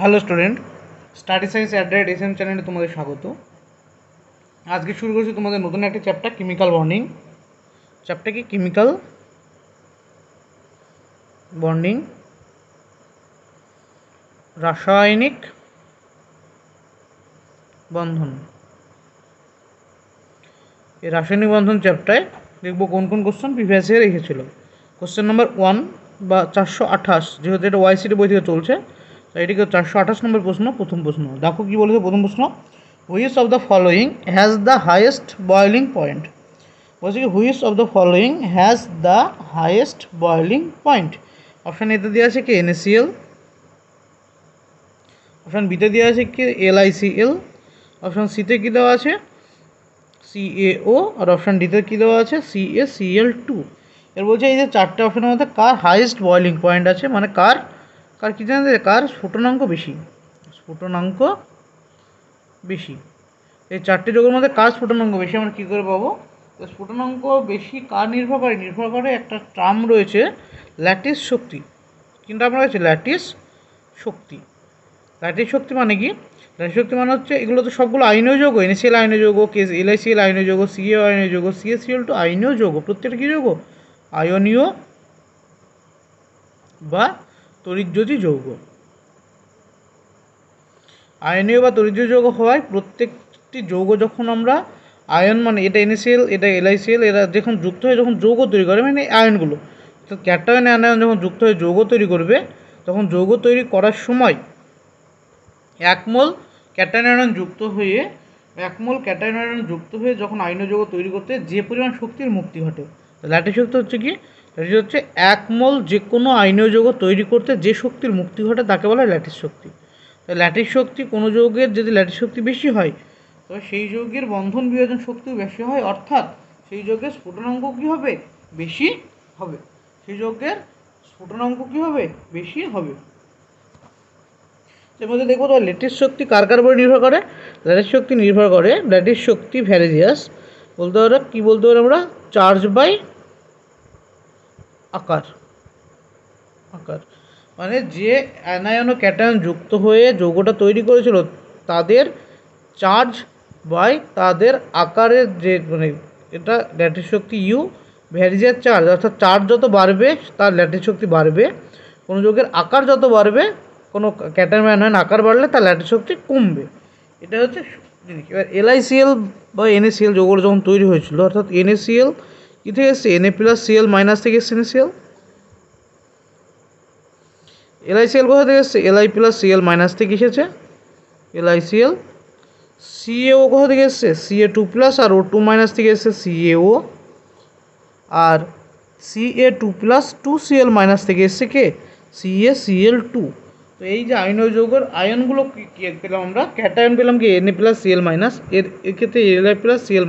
Hello student, study science অ্যাড্রেড SM চ্যানেলে তোমাদের স্বাগত। আজকে শুরু করছি তোমাদের নতুন একটা চ্যাপ্টার, কেমিক্যাল বন্ডিং। চ্যাপ্টার কি? কেমিক্যাল বন্ডিং, রাসায়নিক বন্ধন। এই রাসায়নিক বন্ধন চ্যাপ্টারে দেখবো কোন কোন কোশ্চেন প্রিভিয়াস ইয়ার রেখেছিল। কোশ্চেন নাম্বার 1 বা 428, যেহেতু এটা ওয়াইসিটি বই থেকে চলছে তাই এটিকে 428 নম্বর প্রশ্ন। প্রথম প্রশ্ন দেখো কি বলেছে। প্রথম প্রশ্ন, which of the following has the highest boiling point. বলছে কি which of the following has the highest boiling point. Option এতে দেওয়া আছে কি NaCl, অপশান বিতে দেওয়া আছে কি LiCl, অপশান সিতে কী দেওয়া আছে CaO, আর অপশান ডিতে কী দেওয়া আছে CaCl2। এর বলছে এই যে চারটে অপশানের মধ্যে কার হাইয়েস্ট বয়লিং পয়েন্ট আছে, মানে কার কার কী জানেন, কার স্ফুটনাঙ্ক বেশি, স্ফুটনাঙ্ক বেশি। এই চারটে যোগের মধ্যে কার স্ফুটনাঙ্ক বেশি আমরা কী করে পাবো? স্ফুটনাঙ্ক বেশি কার নির্ভর করে একটা টার্ম রয়েছে ল্যাটিস শক্তি। কিন্তু আমরা রয়েছে ল্যাটিস শক্তি। ল্যাটিস শক্তি মানে কি? ল্যাটিস শক্তি মানে হচ্ছে এগুলো তো সবগুলো আইনীয় যৌগ। NaCl আইনীয় যৌগ, LiCl আইনীয় যৌগ, CaO আইনীয় যৌগ, CaCl2 আইনীয় যৌগ। প্রত্যেকটা কী যৌগ? আয়নীয় বা তড়িৎযোজী যৌগ। আয়নীয় বা তড়িৎযোজী যৌগ হওয়ায় প্রত্যেকটি যৌগ যখন আমরা আয়ন, মানে এটা NaCl এটা LiCl, এরা যখন যুক্ত হয়ে যখন যৌগ তৈরি করে, মানে আয়নগুলো তো ক্যাটায়ন অ্যানায়ন যখন যুক্ত হয়ে যৌগ তৈরি করবে, তখন যৌগ তৈরি করার সময় এক মোল ক্যাটায়ন আয়ন যুক্ত হয়ে যখন আয়নীয় যৌগ তৈরি করতে যে পরিমাণ শক্তির মুক্তি ঘটে, ল্যাটিস শক্তি হচ্ছে কি? ল্যাটিস হচ্ছে এক মোল যে কোনো আয়নীয় যৌগ তৈরি করতে যে শক্তির মুক্তি ঘটে তাকে বলা হয় ল্যাটিস শক্তি। তো ল্যাটিস শক্তি কোনো যৌগের যদি ল্যাটিস শক্তি বেশি হয় তবে সেই যৌগের বন্ধন বিয়োজন শক্তিও বেশি হয়, অর্থাৎ সেই যৌগের স্ফুটনাঙ্ক কী হবে? বেশি হবে। সেই যৌগের স্ফুটনাঙ্ক কী হবে? বেশি হবে। এর মধ্যে দেখবো তো ল্যাটিস শক্তি কার কার উপরে নির্ভর করে। ল্যাটিস শক্তি নির্ভর করে, ল্যাটিস শক্তি ভ্যারিজিয়াস বলতে পারো, কী বলতে পারি আমরা? চার্জ বাই আকার। মানে যে অ্যানায়ন ও ক্যাটায়ন যুক্ত হয়ে যৌগটা তৈরি করেছিল তাদের চার্জ বাই তাদের আকারের যে, মানে এটা ল্যাটিস শক্তি ইউ। ভ্যারিজিয়াস চার্জ অর্থাৎ চার্জ যত বাড়বে তার ল্যাটিস শক্তি বাড়বে। কোনো যৌগের আকার যত বাড়বে, কোনো ক্যাটায়ন অ্যানায়ন আকার বাড়লে তার ল্যাটিস শক্তি কমবে। এটা হচ্ছে জিনিস। এবার LiCl বা NaCl যৌগটা যখন তৈরি হয়েছিল, অর্থাৎ NaCl কী থেকে এসছে? Na+Cl- থেকে এসছে NaCl। LiCl কোথা থেকে এসছে? Li+Cl- থেকে এসেছে LiCl। CaO কোথা থেকে এসছে? Ca2+ আর O2- থেকে এসছে CaO। আর Ca2+2Cl- থেকে এসছে কে? CaCl2। তো এই যে আয়নীয় যৌগের আয়নগুলো কী পেলাম আমরা? ক্যাটায়ন পেলাম কি Na+Cl-, এক্ষেত্রে Li+Cl-,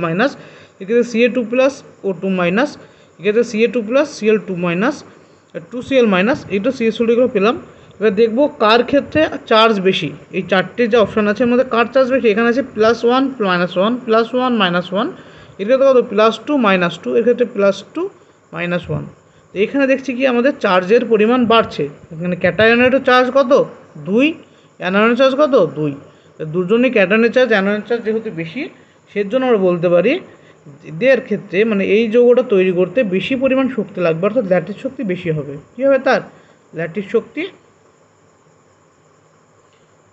এক্ষেত্রে Ca2+ O2-, এক্ষেত্রে Ca2+ Cl2-, 2Cl-, এইটা CaCl2 পেলাম। এবার দেখবো কার ক্ষেত্রে চার্জ বেশি। এই চারটে যে অপশান আছে এর মধ্যে কার চার্জ বেশি? এখানে আছে +1 -1 +1 -1, এর ক্ষেত্রে কত? +2 -2, এর ক্ষেত্রে +2 -1। তো এখানে দেখছি কি আমাদের চার্জের পরিমাণ বাড়ছে। এখানে ক্যাটায়নের চার্জ কত? 2, অ্যানায়নের চার্জ কত? 2। দুজনই ক্যাটায়নের চার্জ অ্যানায়নের চার্জ যেহেতু বেশি, সেজন্য আমরা বলতে পারি এদের ক্ষেত্রে, মানে এই যৌগটা তৈরি করতে বেশি পরিমাণ শক্তি লাগবে, অর্থাৎ ল্যাটিস শক্তি বেশি হবে। কী হবে? তার ল্যাটিস শক্তি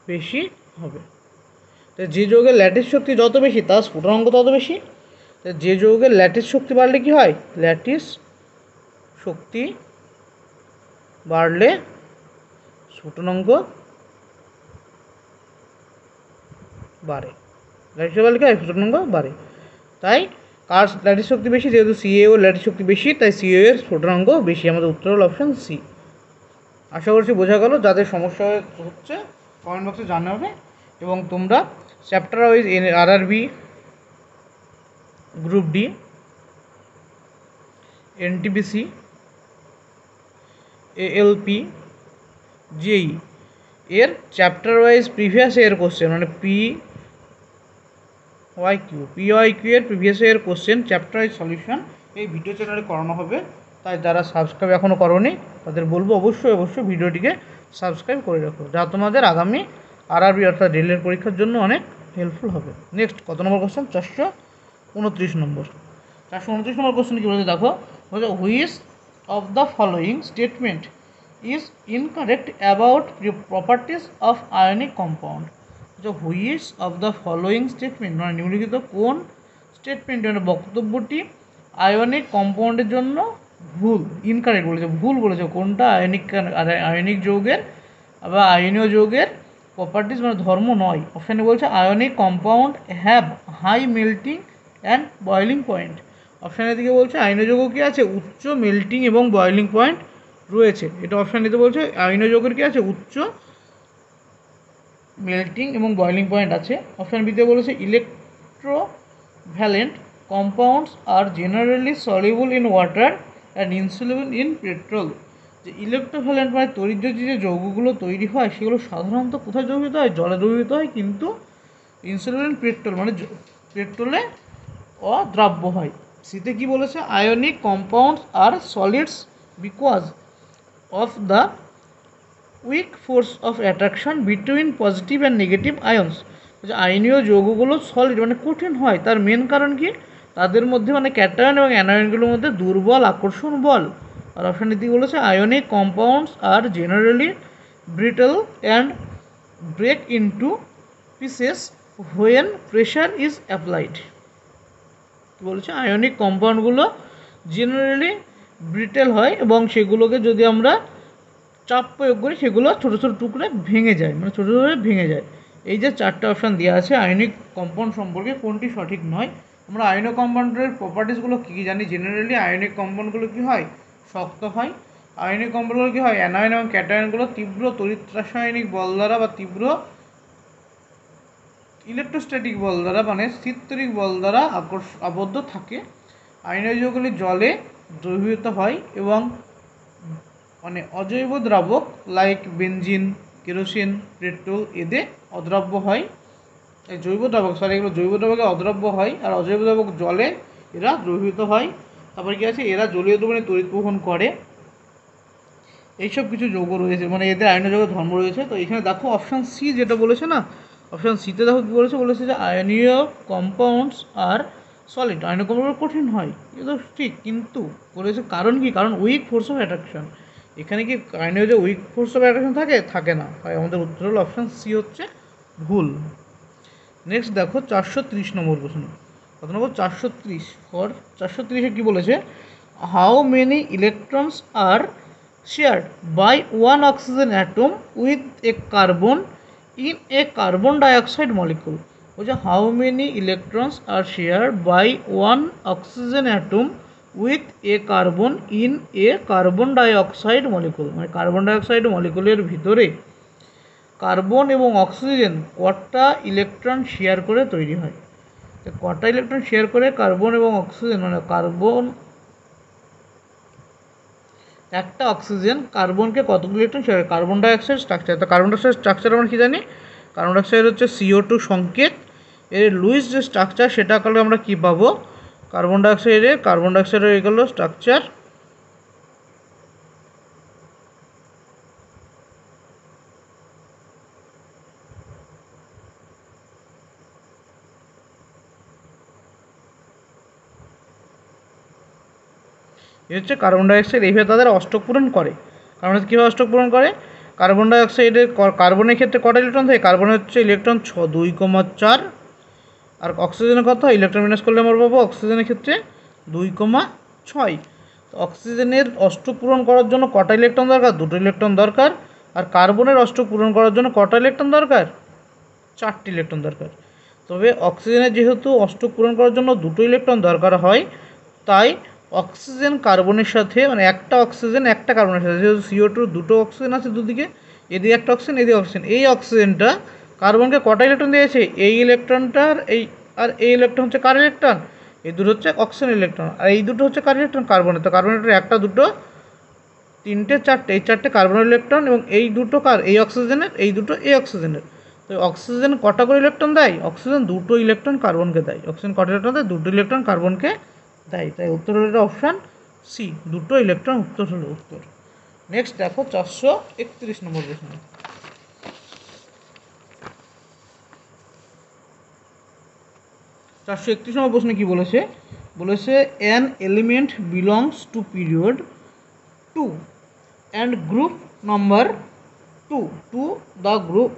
বেশি হবে। তো যে যৌগের ল্যাটিস শক্তি যত বেশি তার স্ফুটনাঙ্ক তত বেশি। তো যে যৌগের ল্যাটিস শক্তি বাড়লে কি হয়? ল্যাটিস শক্তি বাড়লে স্ফুটনাঙ্ক বাড়ে। ল্যাটিস শক্তি বাড়লে কি হয়? স্ফুটনাঙ্ক বাড়ে। তাই কার ল্যাটিস শক্তি বেশি? যেহেতু CaO ল্যাটিস শক্তি বেশি, তাই CaO এর স্ফুটনাঙ্ক বেশি। আমাদের উত্তর হল অপশান সি। আশা করছি বোঝা গেল। যাদের সমস্যা হচ্ছে কমেন্ট বক্সে জানাবে, এবং তোমরা chapter wise RRB, group D, NTPC, ALP, JEE এর chapter wise previous year question, মানে PYQ এর previous year question chapter wise solution এই ভিডিও চ্যানেলে করানো হবে। তাই যারা সাবস্ক্রাইব এখনও করোনি তাদের বলবো অবশ্যই ভিডিওটিকে সাবস্ক্রাইব করে রাখো, যা তোমাদের আগামী আরআরবি অর্থাৎ রেলের পরীক্ষার জন্য অনেক হেল্পফুল হবে। নেক্সট কত নম্বর কোশ্চেন? 429 নম্বর। 429 নম্বর কোশ্চেন কী বলছে দেখো, বলছে which of the following statement is incorrect about properties of ionic compound. Which of the following statement মানে নিম্নলিখিত কোন স্টেটমেন্ট মানে বক্তব্যটি আয়নিক কম্পাউন্ডের জন্য ভুল, ইনকারেক্ট বলেছে, ভুল বলেছে। কোনটা? আয়নিক যৌগের বা আয়নীয় যৌগের প্রপার্টিস মানে ধর্ম নয়। অপশানে বলছে ionic compound have high melting and boiling point. অপশানের দিকে বলছে আয়নীয় যৌগ কী আছে? উচ্চ মেল্টিং এবং বয়লিং পয়েন্ট রয়েছে। এটা অপশান দিতে বলছে আয়নীয় যৌগের কী আছে? উচ্চ মেল্টিং এবং বয়লিং পয়েন্ট আছে। অপশান বিতে বলেছে electrovalent compounds are generally soluble in water and insoluble in petrol. যে ইলেকট্রোভ্যালেন্ট মানে তড়িৎযোজী যে যৌগগুলো তৈরি হয় সেগুলো সাধারণত কোথায় দ্রবীভূত হয়? জলে দ্রবীভূত হয়, কিন্তু ইনসলিউবল ইন পেট্রোল মানে পেট্রোলে অদ্রাব্য হয়। সিতে কি বলেছে? Ionic compounds are solids because of the weak force of attraction between positive and negative ions. আয়নীয় যৌগগুলো সলিড মানে কঠিন হয়, তার মেন কারণ কি? তাদের মধ্যে মানে ক্যাটায়ন এবং অ্যানায়নগুলোর মধ্যে দুর্বল আকর্ষণ বল। আর অপশান ডি বলেছে ionic compounds are generally brittle and break into pieces when pressure is applied. বলছে আয়নিক কম্পাউন্ডগুলো জেনারেলি ব্রিটেল হয় এবং সেগুলোকে যদি আমরা চাপ প্রয়োগ করি সেগুলো ছোটো ছোটো টুকরে ভেঙে যায়, মানে ছোটো ছোটো ভেঙে যায়। এই যে চারটে অপশান দেওয়া আছে আয়নিক কম্পাউন্ড সম্পর্কে কোনটি সঠিক নয়? আমরা আয়নিক কম্পাউন্ডের প্রপার্টিসগুলো কী কী জানি? জেনারেলি আয়নিক কম্পাউন্ডগুলো কী হয়? শক্ত হয়। আয়নিক কম্পাউন্ডগুলো কী হয়? অ্যানায়ন এবং ক্যাটায়নগুলো তীব্র তড়িৎ রাসায়নিক বল দ্বারা বা তীব্র ইলেকট্রোস্ট্যাটিক বল দ্বারা মানে স্থিরতড়িৎ বল দ্বারা আবদ্ধ থাকে। আয়নীয় যৌগগুলি জলে দ্রবীভূত হয় এবং মানে অজৈব দ্রাবক লাইক বেনজিন, কেরোসিন, পেট্রোল এদের অদ্রাব্য হয়। এই জৈব দ্রাবক এগুলো জৈব দ্রাবকে অদ্রাব্য হয়, আর অজৈব দ্রাবক জলে এরা দ্রবীভূত হয়। তারপরে কী আছে? এরা জলীয় দ্রবণে তড়িৎ বহন করে। এইসব কিছু যৌগ রয়েছে, মানে এদের আয়নীয় যৌগের ধর্ম রয়েছে। তো এখানে দেখো অপশান সি যেটা বলেছে না, অপশান সিতে দেখো কী বলেছে? বলেছে যে আয়নীয় কম্পাউন্ডস আর সলিড, আয়নীয় কম্পাউন্ড কঠিন হয়, এ তো ঠিক, কিন্তু বলেছে কারণ কি? কারণ উইক ফোর্স অফ অ্যাট্রাকশন। এখানে কি আয়নীয় যে উইক ফোর্স অফ অ্যাট্রাকশন থাকে না। তাই আমাদের উত্তর হলো অপশান সি হচ্ছে ভুল। নেক্সট দেখো 430 নম্বর প্রশ্ন। কত নম্বর? 430। ফর 430-এ কী বলেছে? How many electrons are shared by one oxygen atom with a carbon in a carbon dioxide molecule. বলছে how many electrons are shared by one oxygen atom with a carbon in a carbon dioxide molecule. মানে carbon dioxide মলিকুলের ভিতরে carbon এবং oxygen কটা electron share করে তৈরি হয়? কটা electron share করে কার্বন এবং অক্সিজেন, মানে কার্বন একটা অক্সিজেন কার্বনকে কতগুলো electron share? Carbon dioxide structure. তো কার্বন ডাইঅক্সাইড স্ট্রাকচার আমরা কী জানি? কার্বন ডাইঅক্সাইড হচ্ছে CO2 সংকেত। এর লুইস যে স্ট্রাকচার সেটা করলে আমরা কী পাবো? কার্বন ডাইঅক্সাইডের এগুলো স্ট্রাকচার এ হচ্ছে কার্বন ডাইঅক্সাইড। এইভাবে তাদের অষ্টক পূরণ করে। কার্বন কীভাবে অষ্টক পূরণ করে? কার্বন ডাইঅক্সাইডের কার্বনের ক্ষেত্রে কটা ইলেকট্রন থাকে? কার্বনের হচ্ছে ইলেকট্রন 2,4। আর অক্সিজেনের কথা ইলেকট্রন মাইনাস করলে আমরা পাবো অক্সিজেনের ক্ষেত্রে 2,6। তো অক্সিজেনের অষ্টক পূরণ করার জন্য কটা ইলেকট্রন দরকার? 2টো ইলেকট্রন দরকার। আর কার্বনের অষ্টক পূরণ করার জন্য কটা ইলেকট্রন দরকার? 4টি ইলেকট্রন দরকার। তবে অক্সিজেনের যেহেতু অষ্টক পূরণ করার জন্য 2টো ইলেকট্রন দরকার হয়, তাই অক্সিজেন কার্বনের সাথে মানে একটা অক্সিজেন একটা কার্বনের সাথে, যেহেতু CO2 2টো অক্সিজেন আছে দুদিকে, এদিকে একটা অক্সিজেন এদিকে অক্সিজেন, এই অক্সিজেনটা কার্বনকে কটা ইলেকট্রন দিয়েছে? এই ইলেকট্রনটার এই ইলেকট্রন হচ্ছে কার ইলেকট্রন? এই দুটো হচ্ছে অক্সিজেন ইলেকট্রন, আর এই দুটো হচ্ছে কার ইলেকট্রন? কার্বনের। তো কার্বনের একটা, দুটো, তিনটে, চারটে, এই চারটে কার্বনের ইলেকট্রন এবং এই দুটো কার? এই অক্সিজেনের, এই দুটো এই অক্সিজেনের। তো অক্সিজেন কটা করে ইলেকট্রন দেয়? অক্সিজেন 2টো ইলেকট্রন কার্বনকে দেয়। অক্সিজেন কটা ইলেকট্রন দেয়? 2টো ইলেকট্রন কার্বনকে দেয়। তাই উত্তর হলো অপশান সি, 2টো ইলেকট্রন উত্তর হলো উত্তর। নেক্সট দেখো 431 নম্বর প্রশ্ন। 431 নম্বর প্রশ্নে কি বলেছে? বলেছে an element belongs to period 2 and group number 2 to the group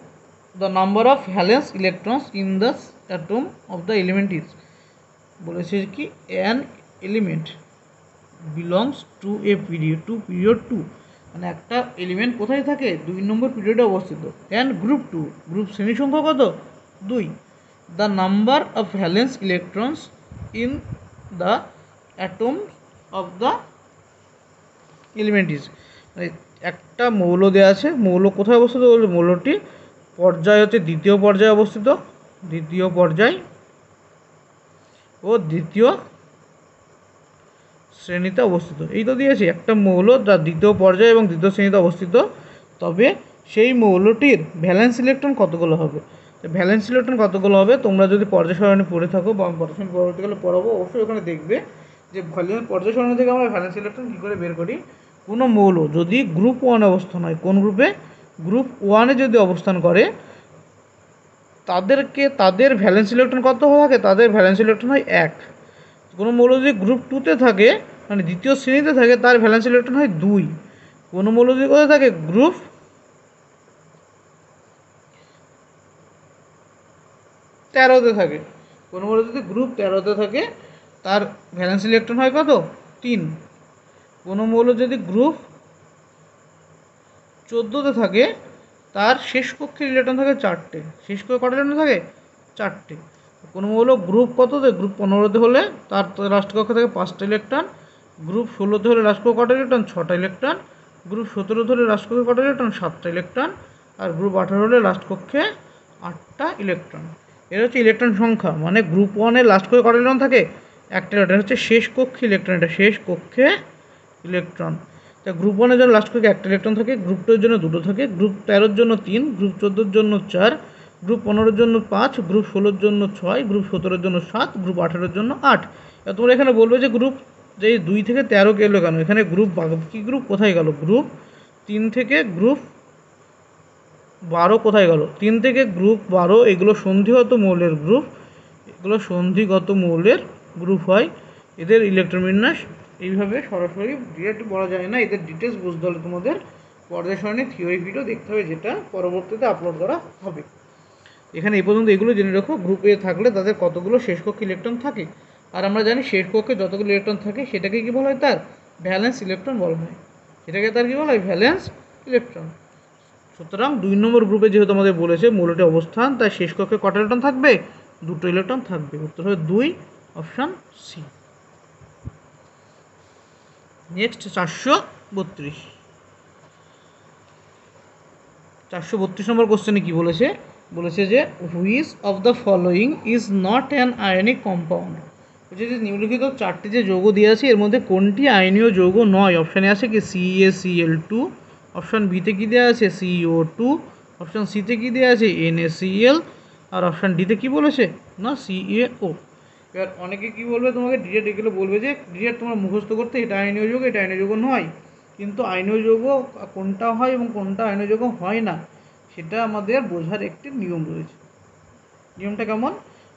the number of valence electrons in the atom of the element is বলেছে কি an element belongs to a period to period 2 মানে একটা element কোথায় থাকে 2 নম্বর পিরিয়ডে অবস্থিত and group 2 group শ্রেণী সংখ্যা কত 2 the number of valence electrons in the atoms of the element is একটা মৌল দেওয়া আছে, মৌল কোথায় অবস্থিত বলছে মৌলটি পর্যায় হচ্ছে দ্বিতীয় পর্যায়ে অবস্থিত, দ্বিতীয় পর্যায় ও দ্বিতীয় শ্রেণীতে অবস্থিত। এই তো দিয়েছে একটা মৌল তার দ্বিতীয় পর্যায়ে এবং দ্বিতীয় শ্রেণীতে অবস্থিত, তবে সেই মৌলটির ভ্যালেন্স ইলেকট্রন কতগুলো হবে। ভ্যালেন্স ইলেকট্রন কতগুলো হবে তোমরা যদি পর্যায় সারণী পড়ে থাকো বা পর্যায় সারণী পরবর্তীকালে পড়াবো অবশ্যই ওখানে দেখবে যে পর্যায় সারণী থেকে আমরা ভ্যালেন্স ইলেকট্রন কী করে বের করি। কোনো মৌল যদি গ্রুপ 1 অবস্থান হয়, কোন গ্রুপে গ্রুপ 1-এ যদি অবস্থান করে তাদের ভ্যালেন্স ইলেকট্রন কত থাকে, তাদের ভ্যালেন্স ইলেকট্রন হয় 1। কোনো মৌল যদি গ্রুপ 2-তে থাকে মানে দ্বিতীয় শ্রেণীতে থাকে তার ভ্যালেন্স ইলেকট্রন হয় 2। কোনো মৌল যদি কোথায় থাকে গ্রুপ 13-তে থাকে, কোনো মৌল যদি গ্রুপ 13-তে থাকে তার ভ্যালেন্স ইলেকট্রন হয় কত 3। কোনো মৌল যদি গ্রুপ 14-তে থাকে তার শেষ কক্ষের ইলেকট্রন থাকে 4টে, শেষ কক্ষে কটা ইলেকট্রন থাকে 4টে। কোনো মৌল গ্রুপ কততে গ্রুপ 15-তে হলে তার লাস্ট কক্ষে থাকে 5টা ইলেকট্রন, গ্রুপ 16-তে হলে লাস্ট কক্ষে কটা ইলেকট্রন 6টা ইলেকট্রন, গ্রুপ 17-তে হলে লাস্ট কক্ষে কটা ইলেকট্রন 7টা ইলেকট্রন, আর গ্রুপ 18 হলে লাস্ট কক্ষে 8টা ইলেকট্রন। এটা হচ্ছে ইলেকট্রন সংখ্যা, মানে গ্রুপ 1-এর লাস্ট কক্ষে কটা ইলেকট্রন থাকে 1টা ইলেকট্রন, হচ্ছে শেষ কক্ষে ইলেকট্রন, এটা শেষ কক্ষে ইলেকট্রন। তা গ্রুপ 1-এর জন্য লাস্ট কক্ষে 1টা ইলেকট্রন থাকে, গ্রুপ 2-এর জন্য 2টো থাকে, গ্রুপ 13-এর জন্য 3, গ্রুপ 14-এর জন্য 4, গ্রুপ 15-এর জন্য 5, গ্রুপ 16-এর জন্য 6, গ্রুপ 17-এর জন্য 7, গ্রুপ 18-এর জন্য 8। এবার তোমরা এখানে বলবে যে গ্রুপ যে 2 থেকে 13 গেলো কেন, এখানে গ্রুপ কি গ্রুপ কোথায় গেল, গ্রুপ 3 থেকে গ্রুপ 12 কোথায় গেল, 3 থেকে গ্রুপ 12 এগুলো সন্ধিগত মৌলের গ্রুপ, এগুলো সন্ধিগত মৌলের গ্রুপ হয়। এদের ইলেকট্রন বিন্যাস এইভাবে সরাসরি ডিরেক্ট বলা যায় না, এদের ডিটেলস বুঝতে হলে তোমাদের পর্যায় সারণী থিওরি ভিডিও দেখতে হবে, যেটা পরবর্তীতে আপলোড করা হবে। এখানে এই পর্যন্ত এগুলো জেনে রাখো, গ্রুপ এ থাকলে তাদের কতগুলো শেষ কক্ষে ইলেকট্রন থাকে, আর আমরা জানি শেষ কক্ষে যতগুলো ইলেকট্রন থাকে সেটাকে কী বলা হয় তার ভ্যালেন্স ইলেকট্রন বলা হয়, সেটাকে তার কী বলা হয় ভ্যালেন্স ইলেকট্রন। সুতরাং 2 নম্বর গ্রুপে যেহেতু আমাদের বলেছে মৌলটির অবস্থান, তাই শেষ কক্ষে কটা ইলেকট্রন থাকবে 2টো ইলেকট্রন থাকবে, উত্তর হবে 2 অপশান সি। নেক্সট 432 নম্বর কোশ্চেনে কি বলেছে, বলেছে যে which of the following is not an ionic compound. বলছে যে নিম্নলিখিত 4টি যে যৌগ দিয়ে আছে এর মধ্যে কোনটি আয়নীয় যৌগ নয়। অপশানে আছে কি CaCl2, অপশান বিতে কী দেওয়া আছে CO2, অপশান সিতে কী দেওয়া আছে NaCl, আর অপশান ডিতে কী বলেছে না CaO। এবার অনেকে কী বলবে তোমাকে ডিরেক্ট এগুলো বলবে যে ডিরেক্ট তোমার মুখস্থ করতে এটা আয়নীয় যৌগ এটা আয়নীয় যৌগ নয়, কিন্তু আয়নীয় যৌগ কোনটা হয় এবং কোনটা আয়নীয় যৌগ হয় না সেটা আমাদের বোঝার একটি নিয়ম রয়েছে। নিয়মটা কেমন,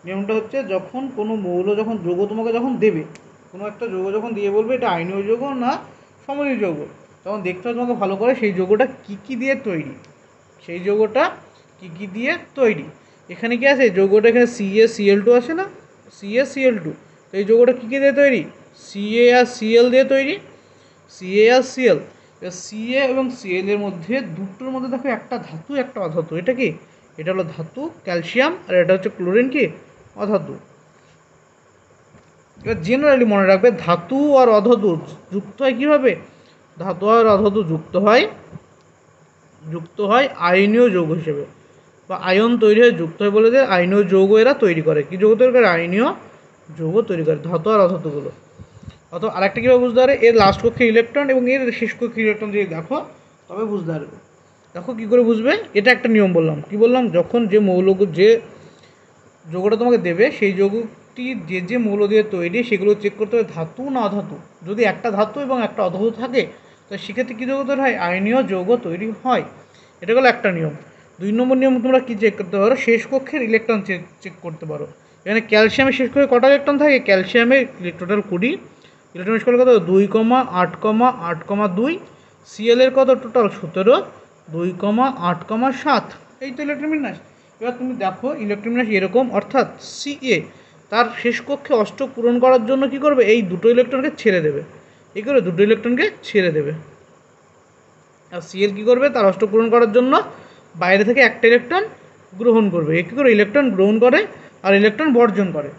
নিয়মটা হচ্ছে যখন কোনো মৌল যখন যৌগ তোমাকে যখন দেবে, কোনো একটা যৌগ যখন দিয়ে বলবে এটা আয়নীয় যৌগ না সমনীয় যৌগ, তখন দেখতে হবে তোমাকে ভালো করে সেই যৌগটা কী কী দিয়ে তৈরি, সেই যৌগটা কী কী দিয়ে তৈরি। এখানে কি আছে যৌগটা, এখানে CaCl2 আছে না, CaCl2, তো এই যৌগটা কী কী দিয়ে তৈরি Ca আর Cl দিয়ে তৈরি, Ca আর Cl। এবার Ca এবং Cl এর মধ্যে দুটোর মধ্যে দেখো একটা ধাতু একটা অধাতু, এটা কি এটা হলো ধাতু ক্যালসিয়াম, আর এটা হচ্ছে ক্লোরিন কি অধাতু। এবার জেনারেলি মনে রাখবে ধাতু আর অধাতু যুক্ত হয় কীভাবে, ধাতু আর অধাতু যুক্ত হয় আয়নীয় যৌগ হিসেবে, বা আয়ন তৈরি হয়ে যুক্ত হয় বলে যে আয়নীয় যৌগ এরা তৈরি করে, কি যৌগ তৈরি করে আয়নীয় যৌগ তৈরি করে ধাতু আর অধাতুগুলো। অথবা আরেকটা কীভাবে বুঝতে পারে, এর লাস্ট কক্ষে ইলেকট্রন এবং এর শেষ কক্ষে ইলেকট্রন যদি দেখো তবে বুঝতে পারবে। দেখো কী করে বুঝবে, এটা একটা নিয়ম বললাম, কি বললাম, যখন যে যে যৌগটা তোমাকে দেবে সেই যৌগটি যে মৌল দিয়ে তৈরি সেগুলো চেক করতে হবে ধাতু না অধাতু। যদি একটা ধাতু এবং একটা অধাতু থাকে তো সেক্ষেত্রে কী যৌগ তৈরি হয়? আয়নীয় যৌগ তৈরি হয়। এটা হলো একটা নিয়ম। 2 নম্বর নিয়ম তোমরা কী চেক করতে পারো? শেষ কক্ষের ইলেকট্রন চেক করতে পারো। এখানে ক্যালসিয়ামের শেষ কক্ষে কটা ইলেকট্রন থাকে? ক্যালসিয়ামের টোটাল 20, ইলেকট্রন শেষ কত? 2,8,2। সিএলের কত টোটাল? 17, 2,8,7। এই তো ইলেকট্রন বিন্যাস। এবার তুমি দেখো ইলেকট্রন বিন্যাস এরকম, অর্থাৎ সিএ তার শেষ কক্ষে অষ্টক পূরণ করার জন্য কি করবে? এই দুটো ইলেকট্রনকে ছেড়ে দেবে। এই করে দুটো ইলেকট্রনকে ছেড়ে দেবে। আর সিএল কী করবে? তার অষ্টক পূরণ করার জন্য বাইরে থেকে একটা ইলেকট্রন গ্রহণ করবে। এ কী করে? ইলেকট্রন গ্রহণ করে আর ইলেকট্রন বর্জন করে।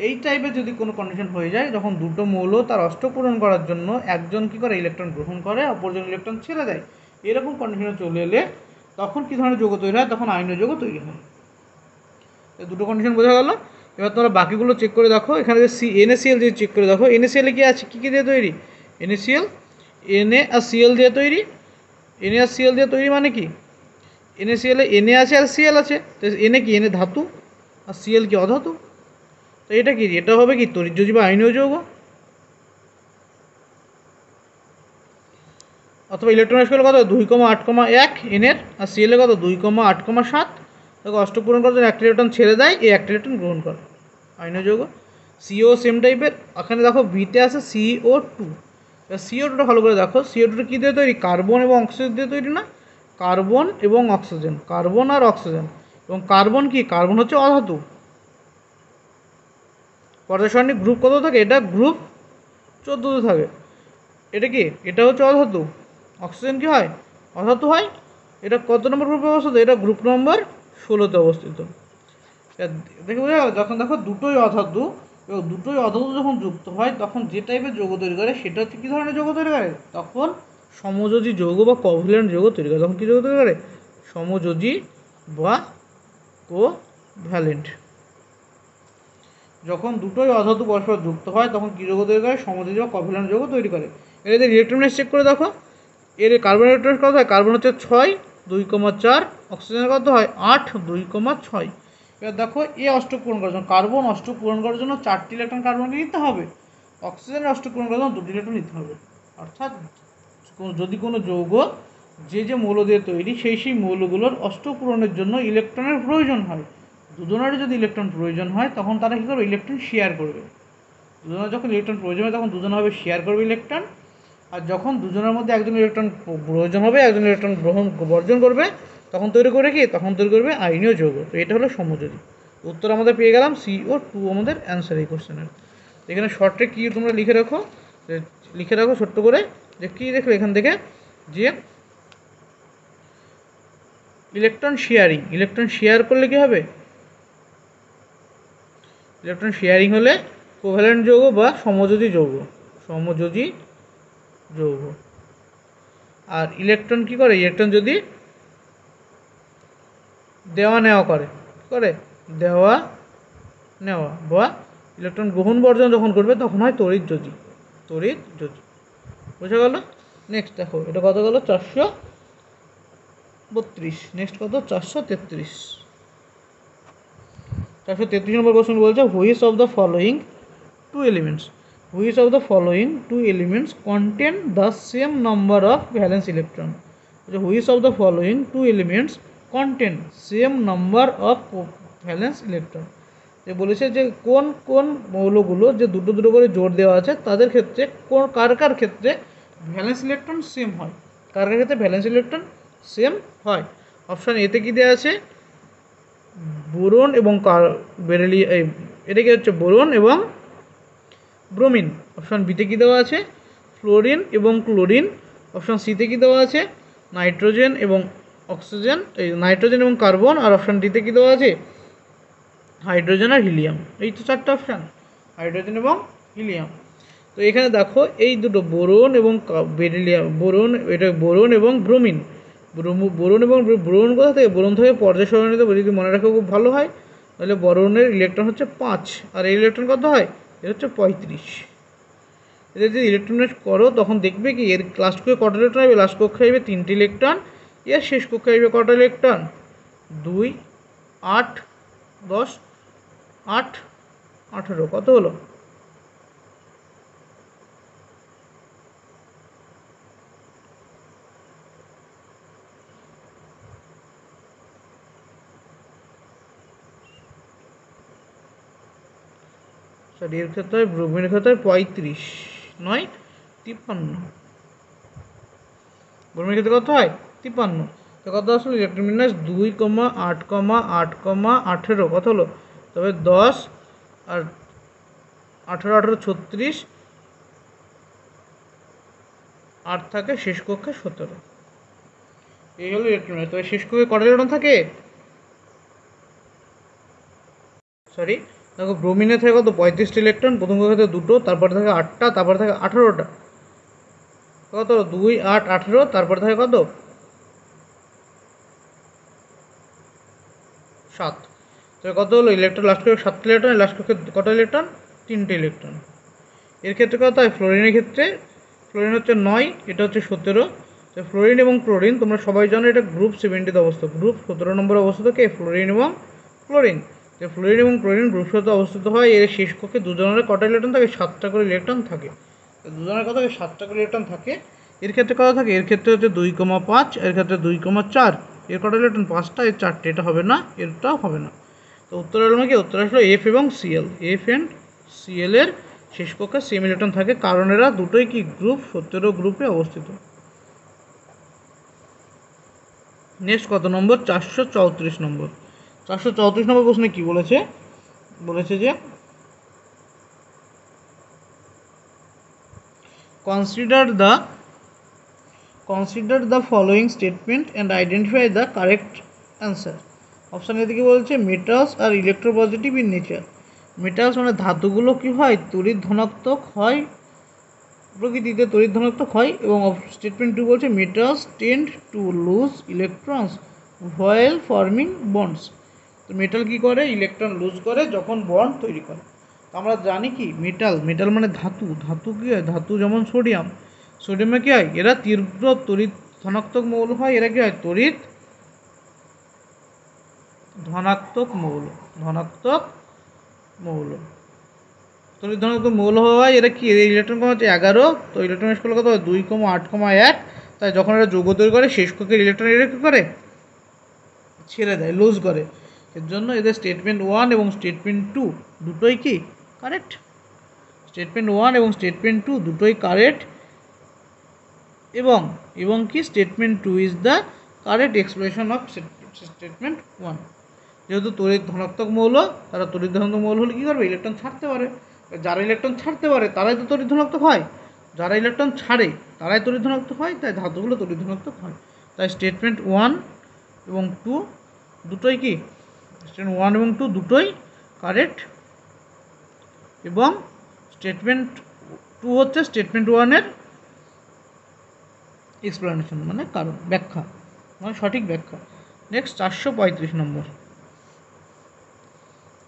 এই টাইপের যদি কোনো কন্ডিশন হয়ে যায়, যখন দুটো মৌল তার অষ্টক পূরণ করার জন্য একজন কী করে? ইলেকট্রন গ্রহণ করে, অপরজন ইলেকট্রন ছেড়ে দেয়। এরকম কন্ডিশনে চলে এলে তখন কী ধরনের যৌগ তৈরি হয়? তখন আয়নীয় যৌগ তৈরি হয়। এই দুটো কন্ডিশন বোঝা গেল। এবার তোমরা বাকিগুলো চেক করে দেখো। এখানে যে NaCl যে চেক করে দেখো, NaCl কী আছে? কী কী দিয়ে তৈরি? NaCl Na আর Cl দিয়ে তৈরি। Na আর Cl দিয়ে তৈরি মানে কি? NaCl এ Na আছে আর Cl আছে। তো Na কি? Na ধাতু আর Cl কি? অধাতু। তো এটা কি? এটা হবে কি? তড়িৎযোজী বা আয়নীয় যৌগ। অথবা ইলেকট্রন স্কেল কত? 2,8,1 এর, আর Cl এর কত? 2,8,7। দেখো অষ্টক পূরণ করার জন্য একটা ইলেকট্রন ছেড়ে দেয়, এই একটা ইলেকট্রন গ্রহণ করে, আয়নীয় যৌগ। CO সেম টাইপের। এখানে দেখো বিতে আছে CO2। CO2টা ভালো করে দেখো, CO2টা কী দিয়ে তৈরি? কার্বন এবং অক্সিজেন দিয়ে তৈরি না? কার্বন এবং অক্সিজেন, কার্বন আর অক্সিজেন। এবং কার্বন কি? কার্বন হচ্ছে অধাতু। পর্যায় সারণী গ্রুপ কত থাকে? এটা গ্রুপ 14তে থাকে। এটা কি? এটা হচ্ছে অধাতু। অক্সিজেন কি হয়? অধাতু হয়। এটা কত নম্বর গ্রুপে অবস্থিত? এটা গ্রুপ নম্বর 16তে অবস্থিত। দেখে বোঝা গেল? যখন দেখো দুটোই অধাতু, এবং দুটোই অধাতু যখন যুক্ত হয় তখন যে টাইপের যৌগ তৈরি করে সেটা হচ্ছে কী ধরনের যৌগ তৈরি করে? তখন সমযোজী যৌগ বা কোভ্যালেন্ট যৌগ তৈরি করে। তখন কী যৌগ তৈরি করে? সমযোজী বা কোভ্যালেন্ট। যখন দুটোই অধাতু পরস্পর যুক্ত হয় তখন কী যৌগ তৈরি করে? সমযোজী বা কোভ্যালেন্ট যৌগ তৈরি করে। এদের ইলেকট্রন চেক করে দেখো। এর কার্বন ইলেকট্রন কত হয়? কার্বন হচ্ছে 6, 2,4। অক্সিজেনের কত হয়? 8, 2,6। এবার দেখো অষ্টক পূরণ করার জন্য, কার্বন অষ্টক পূরণ করার জন্য 4টি ইলেকট্রন কার্বনকে নিতে হবে। অক্সিজেনের অষ্টক পূরণ করার জন্য 2টি ইলেকট্রন নিতে হবে। অর্থাৎ যদি কোনো যৌগ যে মৌল দিয়ে তৈরি, সেই মৌলগুলোর অষ্টক পূরণের জন্য ইলেকট্রনের প্রয়োজন হয়। দুজনেরই যদি ইলেকট্রন প্রয়োজন হয় তখন তারা কী করবে? ইলেকট্রন শেয়ার করবে। দুজনের যখন ইলেকট্রন প্রয়োজন হয় তখন দুজনে হবে শেয়ার করবে ইলেকট্রন। আর যখন দুজনের মধ্যে একজন ইলেকট্রন প্রয়োজন হবে, একজন ইলেকট্রন বর্জন করবে, তখন তৈরি করে কি? তখন তৈরি করবে আয়নীয় যৌগ। তো এটা হলো সমযোজী। উত্তর আমাদের পেয়ে গেলাম CO2 আমাদের অ্যান্সার এই কোশ্চেনের। এখানে শর্টে কী তোমরা লিখে রাখো ছোট্ট করে, যে কী দেখবে এখান থেকে, যে ইলেকট্রন শেয়ারিং। ইলেকট্রন শেয়ার করলে কী হবে? ইলেকট্রন শেয়ারিং হলে কোভ্যালেন্ট যৌগ বা সমযোজী যৌগ। সমযোজী যৌগ। আর ইলেকট্রন কি করে? ইলেকট্রন যদি দেওয়া নেওয়া করে দেওয়া নেওয়া বা ইলেকট্রন গ্রহণ বর্জন যখন করবে তখন হয় তড়িৎযোজী। বুঝা গেল? নেক্সট দেখো, এটা কত গেল? 432। নেক্সট কত? 433। 433 নম্বর কোশ্চেন বলছে, which of the following two elements contain the same number of valence electron. Which of the following two elements contain same number of valence electron. বলেছে যে কোন কোন মৌলগুলো যে দুটো দুটো করে জোর দেওয়া আছে তাদের ক্ষেত্রে কার ক্ষেত্রে ভ্যালেন্স ইলেকট্রন সেম হয়, কার ক্ষেত্রে ভ্যালেন্স ইলেকট্রন সেম হয়। অপশান এতে কী দেওয়া আছে? বোরন এবং বেরিলিয়াম। এটা কি হচ্ছে? বোরন এবং ব্রোমিন। অপশান বিতে কী দেওয়া আছে? ফ্লোরিন এবং ক্লোরিন। অপশান সিতে কী দেওয়া আছে? নাইট্রোজেন এবং অক্সিজেন, নাইট্রোজেন এবং কার্বন। আর অপশান ডিতে কী দেওয়া আছে? হাইড্রোজেন আর হিলিয়াম। এই তো 4টা অপশান, হাইড্রোজেন এবং হিলিয়াম। তো এখানে দেখো এই দুটো বোরন এবং বেরিলিয়াম, বোরন এবং ব্রোমিন। বোরন কোথা থেকে? বোরন থেকে পর্যায় সারণীতে যদি মনে রাখো খুব ভালো হয়। তাহলে বোরনের ইলেকট্রন হচ্ছে 5, আর এই ইলেকট্রন কত হয়? এটা হচ্ছে 35। এদের যদি ইলেকট্রন করো তখন দেখবে কি এর লাস্ট কক্ষে কটা ইলেকট্রন আসবে? লাস্ট কক্ষে আসবে 3টি ইলেকট্রন। এর শেষ কক্ষে আসবে কটা ইলেকট্রন? 2, 8, 10, 8, 18। কত হলো? সরি এর ক্ষেত্রে হয় ব্রোমিনের ক্ষেত্রে হয় 35 9 53। ব্রোমিনের ক্ষেত্রে কত হয় 53। তো কত আসলে ইলেকট্রন বিন্যাস 2,8,8,18 কত হলো, তবে 10 আর 18 18 36 8 থাকে শেষ কক্ষে 17। এই হলো ইলেকট্রন বিন্যাস। তবে শেষ কক্ষে কটা ইলেকট্রন থাকে, সরি দেখো ব্রোমিনে থাকে কত 35টা ইলেকট্রন, প্রথম কক্ষে দুটো, তারপরে থাকে 8টা, তারপরে থাকে 18টা, কত 2 8 18, তারপরে থাকে কত 7। তো কত হলো ইলেকট্রন লাস্ট কক্ষে 7টা ইলেকট্রন, লাস্ট কক্ষে কত ইলেকট্রন 3টে ইলেকট্রন। এর ক্ষেত্রে কত হয় ফ্লোরিনের ক্ষেত্রে, ফ্লোরিন হচ্ছে 9, এটা হচ্ছে 17। তো ফ্লোরিন এবং ক্লোরিন তোমরা সবাই জানো এটা গ্রুপ 70 অবস্থিত, গ্রুপ 17 নম্বরে অবস্থিত কে ফ্লোরিন এবং ক্লোরিন। যে ফ্লোরিন এবং ক্লোরিন গ্রুপ 17 অবস্থিত হয়, এর শেষ কক্ষে দুজনের কটা ইলেকট্রন থাকে 7টা করে ইলেকট্রন থাকে। তো দুজনের কত 7টা করে ইলেকট্রন থাকে। এর ক্ষেত্রে কত থাকে, এর ক্ষেত্রে হচ্ছে 2,5, এর ক্ষেত্রে 2,4, এর কটা ইলেকট্রন 5টা, এর 4টে, এটা হবে না, এরটাও হবে না। তো উত্তর হলো কি, উত্তর আসলে এফ এবং সিএল, এফ অ্যান্ড সিএল এর শেষ কক্ষে সেম ইলেকট্রন থাকে, কারণ এরা দুটোই কি গ্রুপ 17 গ্রুপে অবস্থিত। নেক্সট কত নম্বর 434 নম্বর। 434 নম্বর প্রশ্নে কি বলেছে, বলেছে যে consider the following statement and identify the correct answer. Option A থেকে বলছে metals are electropositive in nature. Metals মানে ধাতুগুলো কি হয় তড়িৎ ধনাত্মক হয়, প্রকৃতিতে তড়িৎ ধনাত্মক হয়। এবং স্টেটমেন্ট 2 বলছে metals tend to lose electrons while forming bonds. তো মেটাল কী করে, ইলেকট্রন লুজ করে যখন বন্ড তৈরি করে। আমরা জানি কি মেটাল মানে ধাতু, ধাতু কী হয়, ধাতু যেমন সোডিয়ামে কী হয়, এরা তীব্র তড়িৎ ধনাত্মক মৌল হয়, এরা কী হয় তড়িৎ ধনাত্মক মৌল তড়িৎ ধনাত্মক মৌল হয়। এরা কি ইলেকট্রন কম হচ্ছে 11, তো ইলেকট্রন স্কেল কত 2,8,1। তাই যখন এরা যৌগ তৈরি করে শেষ কক্ষের ইলেকট্রন এরা কী করে ছেড়ে দেয়, লুজ করে। এর জন্য এদের স্টেটমেন্ট 1 এবং স্টেটমেন্ট 2 দুটোই কি কারেক্ট। স্টেটমেন্ট 1 এবং স্টেটমেন্ট 2 দুটোই কারেক্ট, এবং কি statement 2 is the correct expression of statement 1। যেহেতু তড়িৎ ধনাত্মক মৌল, তারা তড়িৎ ধনাত্মক মৌল হলে কী করবে ইলেকট্রন ছাড়তে পারে। যারা ইলেকট্রন ছাড়তে পারে তারাই তো তড়িৎ ধনাত্মক হয়, যারা ইলেকট্রন ছাড়ে তারাই তড়িৎ ধনাত্মক হয়, তাই ধাতুগুলো তড়িৎ ধনাত্মক হয়। তাই স্টেটমেন্ট 1 এবং 2 দুটোই কি, স্টেটমেন্ট 1 এবং 2 দুটোই কারেক্ট। এবং স্টেটমেন্ট 2 হচ্ছে স্টেটমেন্ট 1-এর এক্সপ্লেনেশন মানে কারণ, ব্যাখ্যা মানে সঠিক ব্যাখ্যা। নেক্সট 435 নম্বর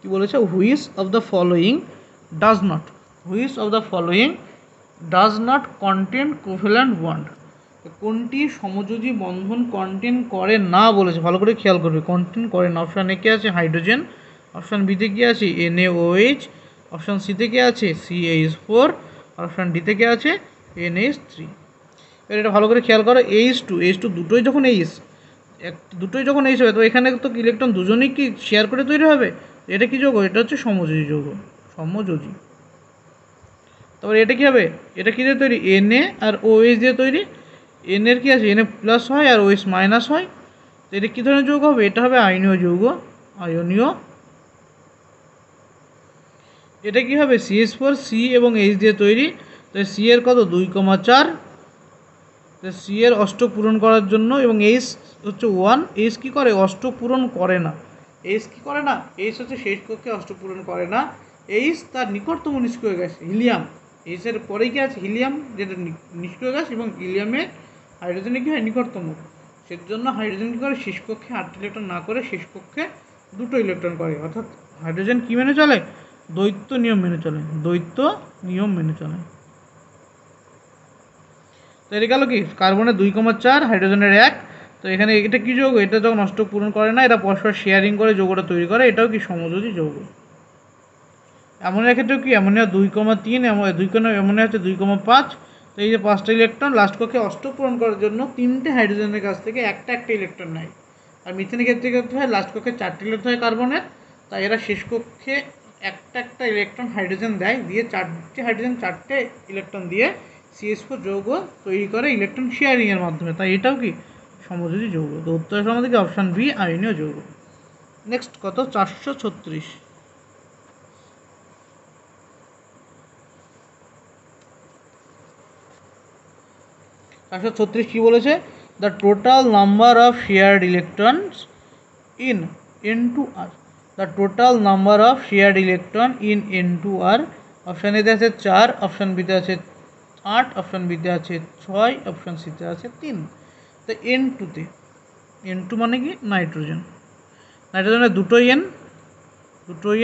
কি বলেছে, which of the following does not contain covalent bond. কোনটি সমযোজী বন্ধন কন্টেন করে না বলেছে, ভালো করে খেয়াল করবে, কন্টেন করে না। অপশান এ কে আছে হাইড্রোজেন, অপশান বিতে কি আছে NaOH, অপশান সিতে কে আছে CH4, অপশান ডিতে কে আছে NH3। এবার এটা ভালো করে খেয়াল করো, H2 দুটোই যখন H হবে তো এখানে তো ইলেকট্রন দুজনেই কি শেয়ার করে তৈরি হবে। এটা কি যৌগ, এটা হচ্ছে সমযোজী যৌগ, সমযোজী। তারপরে এটা কি হবে, এটা কি দিয়ে তৈরি Na আর OH দিয়ে তৈরি। N এর কি আছে Na প্লাস হয় আর OH মাইনাস হয়, তো এটা কী ধরনের যৌগ হবে, এটা হবে আয়নীয় যৌগ, আয়নীয়। এটা কি হবে CH4 C এবং H দিয়ে তৈরি, তো C এর কত 2,4, তো C এর অষ্টক পূরণ করার জন্য, এবং H হচ্ছে 1, H কী করে অষ্টক পূরণ করে না, H হচ্ছে শেষ কক্ষে অষ্টক পূরণ করে না। H তার নিকটতম নিষ্ক্রিয় গ্যাস হিলিয়াম, H এর পরেই কি আছে হিলিয়াম যেটা নিষ্ক্রিয় গ্যাস, এবং হিলিয়ামের হাইড্রোজেনে কী হয় নিকটতম। সেজন্য হাইড্রোজেন কী করে শেষ কক্ষে 8 ইলেকট্রন না করে শেষ কক্ষে 2টো ইলেকট্রন করে, অর্থাৎ হাইড্রোজেন কী মেনে চলে, দ্বৈত নিয়ম মেনে চলে। তো এটা গেল কি কার্বনের 2,4 হাইড্রোজেনের 1। তো এখানে এটা কি যৌগ, এটা যখন অষ্টক পূরণ করে না, এটা পরস্পর শেয়ারিং করে যৌগটা তৈরি করে, এটাও কি সমযোজী যৌগ। অ্যামোনিয়ার ক্ষেত্রেও কি অ্যামোনিয়া 2,3, অ্যামোনিয়া হচ্ছে 2,5। তো এই যে 5টা ইলেকট্রন লাস্ট কক্ষে অষ্টক পূরণ করার জন্য 3টে হাইড্রোজেনের কাছ থেকে একটা ইলেকট্রন নেয়। আর মিথেনের ক্ষেত্রে হয় লাস্ট কক্ষে 4টে ইলেকট্রন হয় কার্বনের, তাই এরা শেষ কক্ষে একটা একটা ইলেকট্রন হাইড্রোজেন দেয়, দিয়ে চারটে হাইড্রোজেন চারটে ইলেকট্রন দিয়ে CH4 যৌগ তৈরি করে ইলেকট্রন শেয়ারিংয়ের মাধ্যমে। তাই এটাও কি সমযোজী যৌগ। তো উত্তর আমাদের কি অপশান বি আয়নীয় যৌগ। নেক্সট কত 436। 436 কি বলেছে? The total number of shared electrons in N2R। The total number of shared electron in N2R। Option এতে আছে 4, অপশান বিতে আছে 8, অপশান বিতে আছে 6, অপশান সিতে আছে 3। তো N2তে, N2 মানে কি নাইট্রোজেন, নাইট্রোজেনের দুটো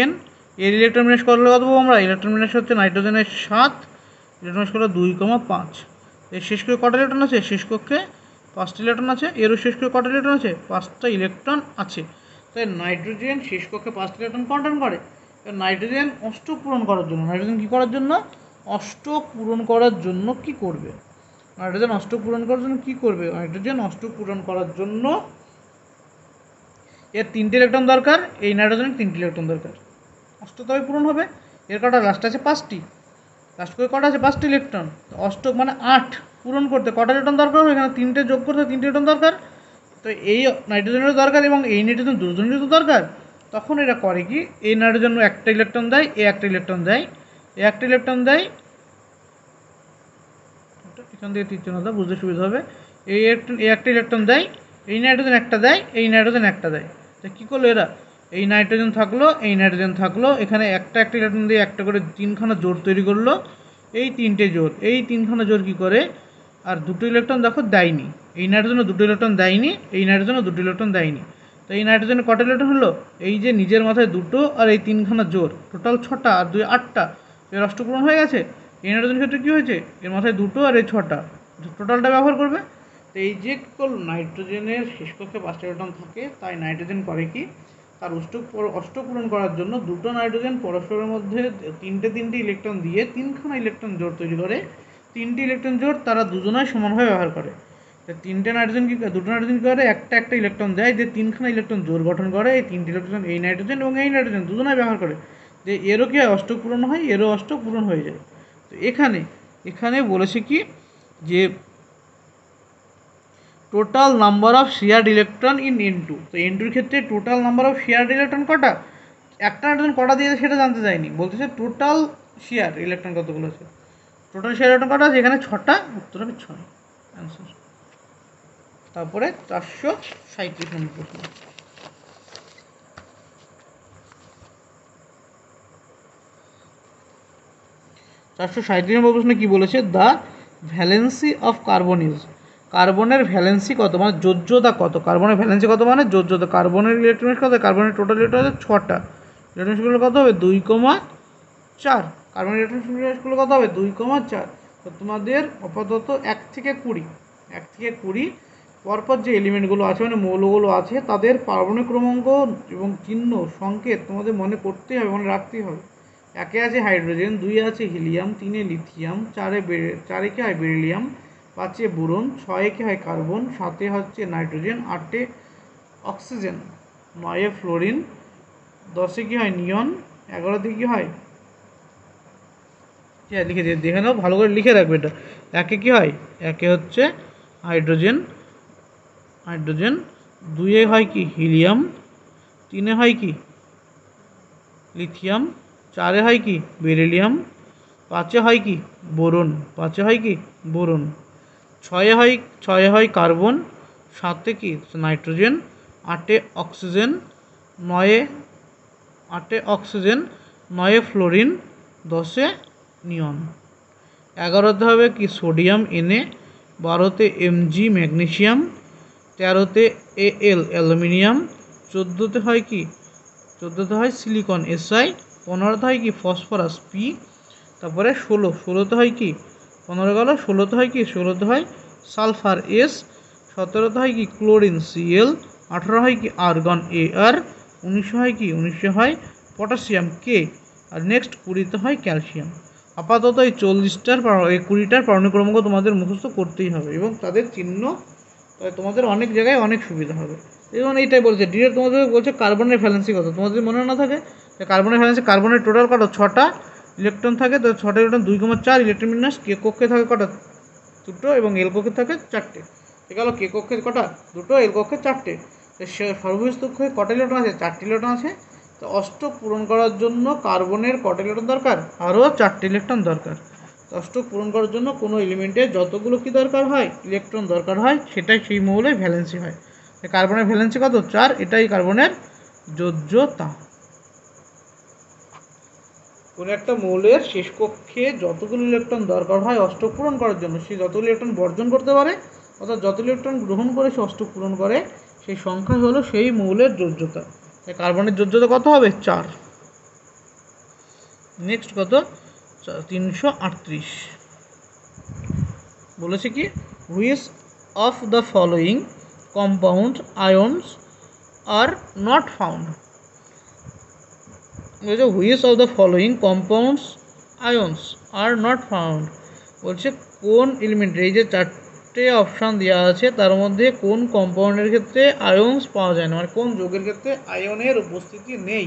এন, এর ইলেকট্রন বিন্যাস করলে কত পাবো আমরা? ইলেকট্রন বিন্যাস হচ্ছে নাইট্রোজেনের 7, ইলেকট্রন বিন্যাস করলে 2,5। এর শেষ করে কটা ইলেকট্রন আছে? শেষ কক্ষে 5টা ইলেকট্রন আছে। এরও শেষ করে কটা ইলেকট্রন আছে? 5টা ইলেকট্রন আছে। তাই নাইট্রোজেন শেষ কক্ষে 5টা ইলেকট্রন কন্টেন করে। নাইট্রোজেন অষ্টক পূরণ করার জন্য, নাইট্রোজেন কী করার জন্য? অষ্টক পূরণ করার জন্য কি করবে? নাইট্রোজেন অষ্টক পূরণ করার জন্য কি করবে? নাইট্রোজেন অষ্টক পূরণ করার জন্য এর 3টে ইলেকট্রন দরকার, এই নাইট্রোজেনের 3টে ইলেকট্রন দরকার, অষ্টক তবে পূরণ হবে। এর কটা লাস্ট আছে? 5টি, লাস্ট করে কটা আছে? 5টি ইলেকট্রন। অষ্টক মানে 8, পূরণ করতে কটা ইলেকট্রন দরকার হবে? এখানে 3টে যোগ করতে 3টে ইলেকট্রন দরকার। তো এই নাইট্রোজেনেরও দরকার এবং এই নাইট্রোজেন দুজনেরও তো দরকার। তখন এরা করে কি, এই নাইট্রোজেন একটা ইলেকট্রন দেয়, এ একটা ইলেকট্রন দেয়, এ একটা ইলেকট্রন দেয়, এখান থেকে তীর্থনতা বুঝতে সুবিধা হবে। এ একটা ইলেকট্রন দেয়, এই নাইট্রোজেন একটা দেয়, এই নাইট্রোজেন একটা দেয়। তো কী করলো এরা? এই নাইট্রোজেন থাকলো, এই নাইট্রোজেন থাকলো, এখানে একটা ইলেকট্রন দিয়ে একটা করে 3খানা জোড় তৈরি করলো। এই 3টে জোড়, এই 3খানা জোড় কী করে? আর দুটো ইলেকট্রন দেখো দেয়নি, এই নাইট্রোজেনও দুটো ইলেকট্রন দেয়নি, এই নাইট্রোজেনও দুটো ইলেকট্রন দেয়নি। তো এই নাইট্রোজেনের কটা ইলেকট্রন হলো? এই যে নিজের মাথায় দুটো আর এই 3খানা জোড়, টোটাল 6টা আর 2 8টা, এর অষ্টপূরণ হয়ে গেছে। এই নাইট্রোজেনের ক্ষেত্রে কী হয়েছে? এর মাথায় দুটো আর এই 6টা, টোটালটা ব্যবহার করবে। তো এই যে নাইট্রোজেনের শেষ কক্ষে 5টা ইলেকট্রন থাকে, তাই নাইট্রোজেন করে কি, তার অষ্টক পূরণ করার জন্য দুটো নাইট্রোজেন পরস্পরের মধ্যে 3টে ইলেকট্রন দিয়ে 3খানা ইলেকট্রন জোড় তৈরি করে। 3টে ইলেকট্রন জোড় তারা দুজনাই সমানভাবে ব্যবহার করে। দুটো নাইট্রোজেন কী করে? একটা ইলেকট্রন দেয়, যে 3খানা ইলেকট্রন জোড় গঠন করে। এই 3টে ইলেকট্রন এই নাইট্রোজেন এবং এই নাইট্রোজেন দুজনাই ব্যবহার করে, যে এরও কি হয়? অষ্টক পূরণ হয়, এরও অষ্টক পূরণ হয়ে যায়। তো এখানে বলেছে কি, যে total number of shared electron in N2। তো N2 এর ক্ষেত্রে total number of shared electron কটা? একটা নাইট্রোজেন কটা দিয়েছে সেটা জানতে চাইনি, বলতেছে টোটাল শেয়ার ইলেকট্রন কতগুলো আছে। টোটাল শেয়ার ইলেকট্রন কটা আছে? এখানে 6টা, উত্তর হবে 6 অ্যান্সার। তারপরে 437 নম্বর প্রশ্ন। 437 নম্বর প্রশ্নে কী বলেছে? The valency of carbon is. কার্বনের ভ্যালেন্সি কত, মানে যোজ্যতা কত? কার্বনের ভ্যালেন্সি কত মানে যোজ্যতা। কার্বনের ইলেকট্রন কত? কার্বনের টোটাল ইলেকট্রন আছে 6টা, ইলেকট্রনগুলো কত হবে? 2,4। কার্বনের ইলেকট্রনগুলো কত হবে? 2,4। তো তোমাদের আপাতত 1 থেকে 20 পরপর যে এলিমেন্টগুলো আছে, মানে মৌলগুলো আছে, তাদের পারমাণবিক ক্রমাঙ্ক এবং চিহ্ন সংকেত তোমাদের মনে করতেই হবে, মনে রাখতেই হবে। 1-এ আছে হাইড্রোজেন, 2-এ আছে হিলিয়াম, 3-এ লিথিয়াম, 4-এ কি হয়? বেরিলিয়াম, 5-এ বোরন, 6-এ কি হয়? কার্বন, 7-এ হচ্ছে নাইট্রোজেন, 8-এ অক্সিজেন, 9-এ ফ্লোরিন, 10-এ কি হয়? নিয়ন, 11-তে কি হয়? লিখে দিয়ে দেখে নাও, ভালো করে লিখে রাখবে এটা। 1-এ কি হয়? 1-এ হচ্ছে হাইড্রোজেন, 2-এ হয় কি? হিলিয়াম, 3-এ হয় কি? লিথিয়াম, 4-এ হয় কি? বেরিলিয়াম, 5-এ হয় কি? বোরন, 6-এ হয় কার্বন, 7-এ কি? নাইট্রোজেন, 8-এ অক্সিজেন, 9-এ ফ্লোরিন, 10-এ নিয়ন, 11-তে হবে কি? সোডিয়াম, Na, 12-তে Mg, ম্যাগনেসিয়াম, 13-তে Al, অ্যালুমিনিয়াম, 14-তে হয় কি? 14-তে হয় সিলিকন, Si, 15-তে হয় কি? ফসফরাস, P, তারপরে 16-তে হয় কি? 15 গেল, 16-তে হয় কি? 16-তে হয় সালফার, S, 17-তে হয় কি? ক্লোরিন, Cl, 18 হয় কি? আর্গন, Ar, 19 হয় কি? 19 হয় পটাশিয়াম, K, আর নেক্সট 20-তে হয় ক্যালসিয়াম। আপাতত এই 20টার পারমাণবিক ক্রমাঙ্ক তোমাদের মুখস্থ করতেই হবে এবং তাদের চিহ্ন, তোমাদের অনেক জায়গায় অনেক সুবিধা হবে। এবং এইটাই বলছে ডিরেক্ট তোমাদের বলছে কার্বনের ভ্যালেন্সি কত। তোমাদের মনে না থাকে কার্বনের ভ্যালেন্সি, কার্বনের টোটাল কত 6টা ইলেকট্রন থাকে, তো 6টা ইলেকট্রন 2,4 ইলেকট্রন বিন্যাস, কে কক্ষে থাকে কটা 2টো এবং এল কক্ষে থাকে 4টে। ঠিক গেল, কে কক্ষে কটা 2টো, এল কক্ষে 4টে। তো সর্ববৃহৎ কক্ষে কটা ইলেকট্রন আছে 4টি ইলেকট্রন আছে। তো অষ্টক পূরণ করার জন্য কার্বনের কটা ইলেকট্রন দরকার, আরও 4টে ইলেকট্রন দরকার। অষ্টক পূরণ করার জন্য কোনো এলিমেন্টের যতগুলো কি দরকার হয়, ইলেকট্রন দরকার হয়, সেটাই সেই মৌলের ভ্যালেন্সি হয়। কার্বনের ভ্যালেন্সি কত 4, এটাই কার্বনের যোজ্যতা। কোনো একটা মৌলের শেষ কক্ষে যতগুলো ইলেকট্রন দরকার হয় অষ্টক পূরণ করার জন্য, সে যতগুলো ইলেকট্রন বর্জন করতে পারে, অর্থাৎ যত ইলেকট্রন গ্রহণ করে সে অষ্টক পূরণ করে, সেই সংখ্যাই হলো সেই মৌলের যোজ্যতা। কার্বনের যোজ্যতা কত হবে 4। নেক্সট কত 338 বলেছে কি, which of the following compound ions are not found. বলছে which of the following compounds ions are not found, বলছে কোন এলিমেন্টের, এই যে 4টে অপশান দেওয়া আছে তার মধ্যে কোন কম্পাউন্ডের ক্ষেত্রে আয়নস পাওয়া যায় না, মানে কোন যৌগের ক্ষেত্রে আয়নের উপস্থিতি নেই,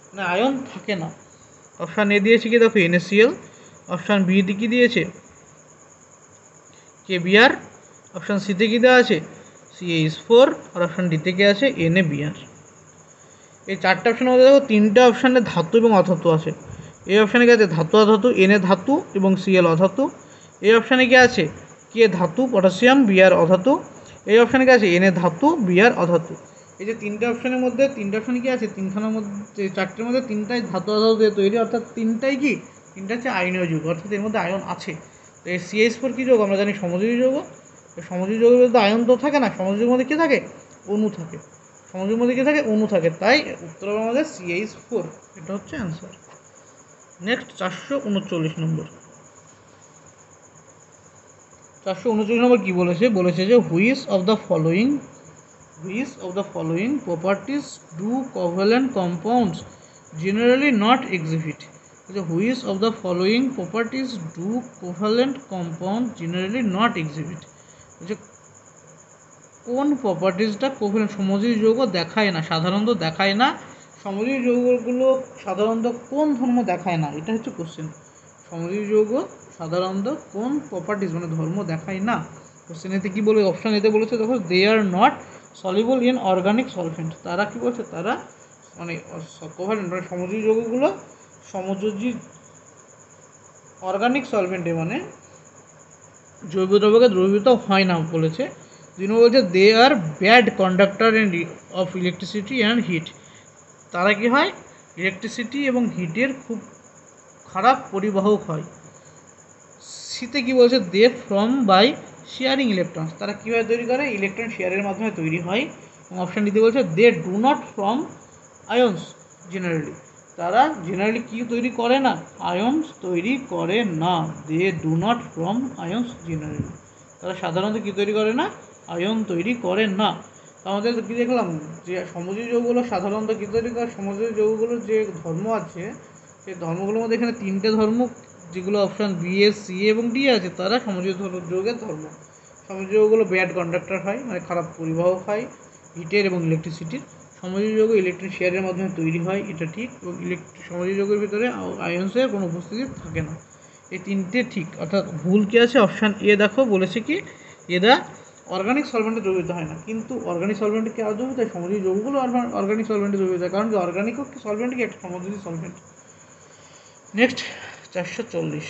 মানে আয়ন থাকে না। অপশান এ দিয়েছে কি দেখো NaCl, অপশান বি কি দিয়েছে KBr, অপশান সিতে কি দেওয়া আছে CH4, আর অপশান ডিতে কি আছে NaBr। এই 4টে অপশানের মধ্যে দেখো 3টে অপশানে ধাতু এবং অধাতু আছে। এই অপশানে কি আছে ধাতু অধাতু, Na ধাতু এবং Cl অধাতু। এই অপশানে কি আছে K ধাতু পটাশিয়াম, Br অধাতু। এই অপশানে কি আছে Na ধাতু, Br অধাতু। এই যে 3টে অপশানের মধ্যে 3টে অপশানে কি আছে, 3খানার মধ্যে 4টের মধ্যে 3টাই ধাতু অধাতু দিয়ে তৈরি, অর্থাৎ 3টাই কি 3টা হচ্ছে আয়নীয় যৌগ, অর্থাৎ এর মধ্যে আয়ন আছে। তো এই CH4 কী যৌগ, আমরা জানি সমযোজী যৌগ। সমযোজী যৌগের মধ্যে আয়ন তো থাকে না, সমযোজীর মধ্যে কী থাকে অণু থাকে, সমযোজীর মধ্যে কী থাকে অণু থাকে, তাই উত্তর হবে আমাদের CH4, এটা হচ্ছে অ্যান্সার। নেক্সট 439 নম্বর। 439 নম্বর কী বলেছে, বলেছে যে which of the following properties do covalent compounds generally not exhibit. Which of the following properties do covalent compound generally not exhibit, যে কোন প্রপার্টিজটা কোভ্যালেন্ট সমযোজী যৌগ দেখায় না, সাধারণত দেখায় না। সমযোজী যৌগগুলো সাধারণত কোন ধর্ম দেখায় না, এটা হচ্ছে কোশ্চেন। সমযোজী যৌগ সাধারণত কোন প্রপার্টিজ মানে ধর্ম দেখায় না। কোশ্চেন এতে কী বলে, অপশান এতে বলেছে দেখো they are not soluble in organic solvent. তারা কী বলছে, তারা মানে কোভ্যালেন্ট মানে সমযোজী যৌগগুলো সমযোজী অর্গানিক সলভেন্টে মানে জৈব দ্রব্যকে দ্রবীভূত হয় না বলেছে। তিনি বলছে they are bad conductor of electricity and heat. তারা কি হয় ইলেকট্রিসিটি এবং হিটের খুব খারাপ পরিবাহক হয়। শীতে কি বলছে they form by sharing electrons, তারা কীভাবে তৈরি করে ইলেকট্রন শেয়ারের মাধ্যমে তৈরি হয়। এবং অপশান দিতে বলছে they do not form ions generally, তারা জেনারেলি কি তৈরি করে না আয়ন্স তৈরি করে না। They do not form ions generally, তারা সাধারণত কী তৈরি করে না আয়ন তৈরি করে না। আমাদের কী দেখলাম যে সমযোজী যৌগগুলো সাধারণত কী তৈরি করে, সমযোজী যৌগগুলোর যে ধর্ম আছে সেই ধর্মগুলোর মধ্যে এখানে 3টে ধর্ম, যেগুলো অপশান বি এস সি এবং ডি আছে, তারা সমযোজী যৌগের ধর্ম। সমযোজী যৌগগুলো ব্যাড কন্ডাক্টর হয় মানে খারাপ পরিবাহক হয় হিটের এবং ইলেকট্রিসিটির। সমযোজী যৌগ ইলেকট্রন শেয়ারের মাধ্যমে তৈরি হয়, এটা ঠিক। এবং সমযোজী যৌগের ভিতরে আয়ন্সের কোনো উপস্থিতি থাকে না, এই 3টে ঠিক। অর্থাৎ ভুল কী আছে, অপশান এ দেখো বলেছে কি এরা অর্গানিক সলভেন্টে দ্রবীভূত হয় না, কিন্তু অর্গানিক সলভেন্টে কি আর দ্রবীভূত হয়, সমযোজী যৌগগুলো অর্গানিক সলভেন্টে দ্রবীভূত হয়, কারণ কি অর্গানিকও কি সলভেন্ট কি একটা সমযোজী সলভেন্ট। নেক্সট 440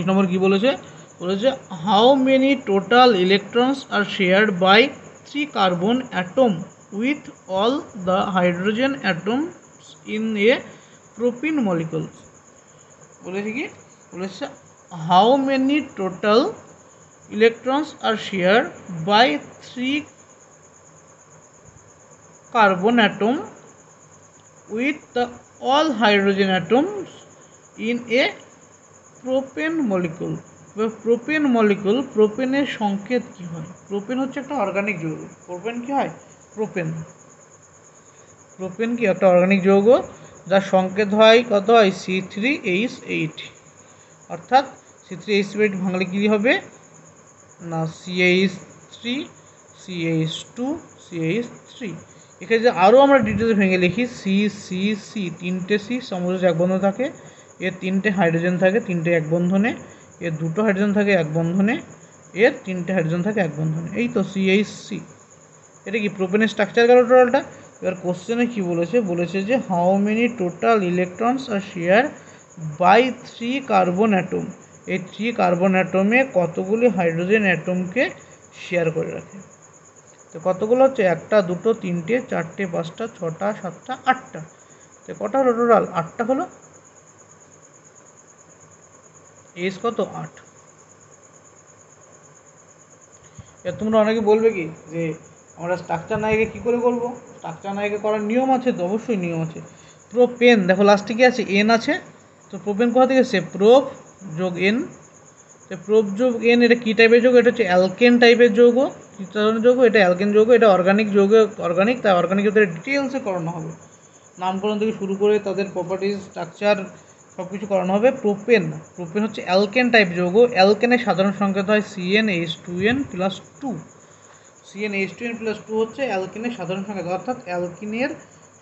নম্বর কী বলেছে, বলেছে how many total electrons are shared by 3 carbon atom with all the hydrogen atoms in a propyne molecule. বলেছে কি, বলেছে how many total electrons are share by 3 carbon atom with the all hydrogen atoms in a propane molecule. Propane molecule, প্রোপেনের সংকেত কী হয়, propane হচ্ছে একটা organic যৌগ। প্রোপেন কী হয়, প্রোপেন কি একটা অর্গানিক যৌগ যার সংকেত হয় কত হয় C3H8, অর্থাৎ C3H8 ভাঙলে কী হবে না CH3 CH2 CH3। এখানে যে আরও আমরা ডিটেলস ভেঙে লিখি, সি সি সি, তিনটে সি সমযোজী এক বন্ধনে থাকে, এর তিনটে হাইড্রোজেন থাকে তিনটে এক বন্ধনে, এর দুটো হাইড্রোজেন থাকে এক বন্ধনে, এর তিনটে হাইড্রোজেন থাকে এক বন্ধনে। এই তো CH3। এটা কি প্রোপেনের স্ট্রাকচার গেল টোটালটা। এবার কোশ্চেনে কি বলেছে, বলেছে যে how many total electrons are share by 3 carbon atom. এই 3 কার্বন অ্যাটমে কতগুলি হাইড্রোজেন অ্যাটমকে শেয়ার করে রাখে। তো কতগুলো হচ্ছে, একটা দুটো তিনটে চারটে পাঁচটা ছটা সাতটা আটটা। তো কটা হলো টোটাল, আটটা হলো। এস কত, 8। এবার তোমরা অনেকে বলবে কি যে আমরা স্ট্রাকচার নাইকে কী করে করবো, স্ট্রাকচার নাইকে করার নিয়ম আছে তো, অবশ্যই নিয়ম আছে। প্রোপেন দেখো লাস্টে কি আছে, এন আছে। তো প্রোপেন কোথা থেকে এসছে, প্রোপ যোগ এন। তো প্রোপ যোগ এন এটা কী টাইপের যৌগ, এটা হচ্ছে অ্যালকেন টাইপের যৌগ। কী ধরনের যৌগ, এটা অ্যালকেন যৌগ, এটা অর্গানিক যৌগ, অর্গানিক, তাই অর্গানিকের ভিতরে ডিটেলসে করানো হবে, নামকরণ থেকে শুরু করে তাদের প্রপার্টিজ স্ট্রাকচার সব কিছু করানো হবে। প্রোপেন, প্রোপেন হচ্ছে অ্যালকেন টাইপ যৌগ। অ্যালকেনের সাধারণ সংকেত হয় CnH2n+2। CnH2n+2 হচ্ছে অ্যালকেনের সাধারণ সংকেত, অর্থাৎ অ্যালকিনের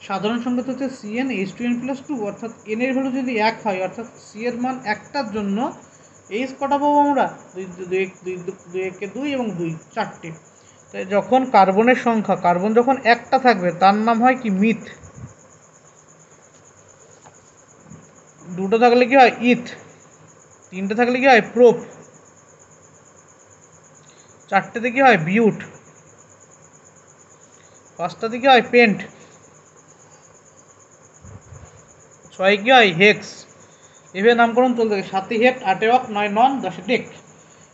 সাধারণ সংকেত হচ্ছে CnH2n+2, অর্থাৎ এন এর ভ্যালু যদি 1 হয়, অর্থাৎ সি এর মান একটার জন্য এইচ কটা পাবো আমরা, দুই একে দুই এবং দুই, চারটে। তাই যখন কার্বনের সংখ্যা, কার্বন যখন একটা থাকবে তার নাম হয় কি, মিথ। দুটো থাকলে কি হয়, ইথ। তিনটে থাকলে কি হয়, প্রোপ। চারটেতে কি হয়, বিউট। পাঁচটাতে কি হয়, পেন্ট। ছয় কি হয়, হেক্স। এভাবে নামকরণ চলতে থাকে, 7 হেক্ট, 8 অক, 9 নন, 10 ডেক,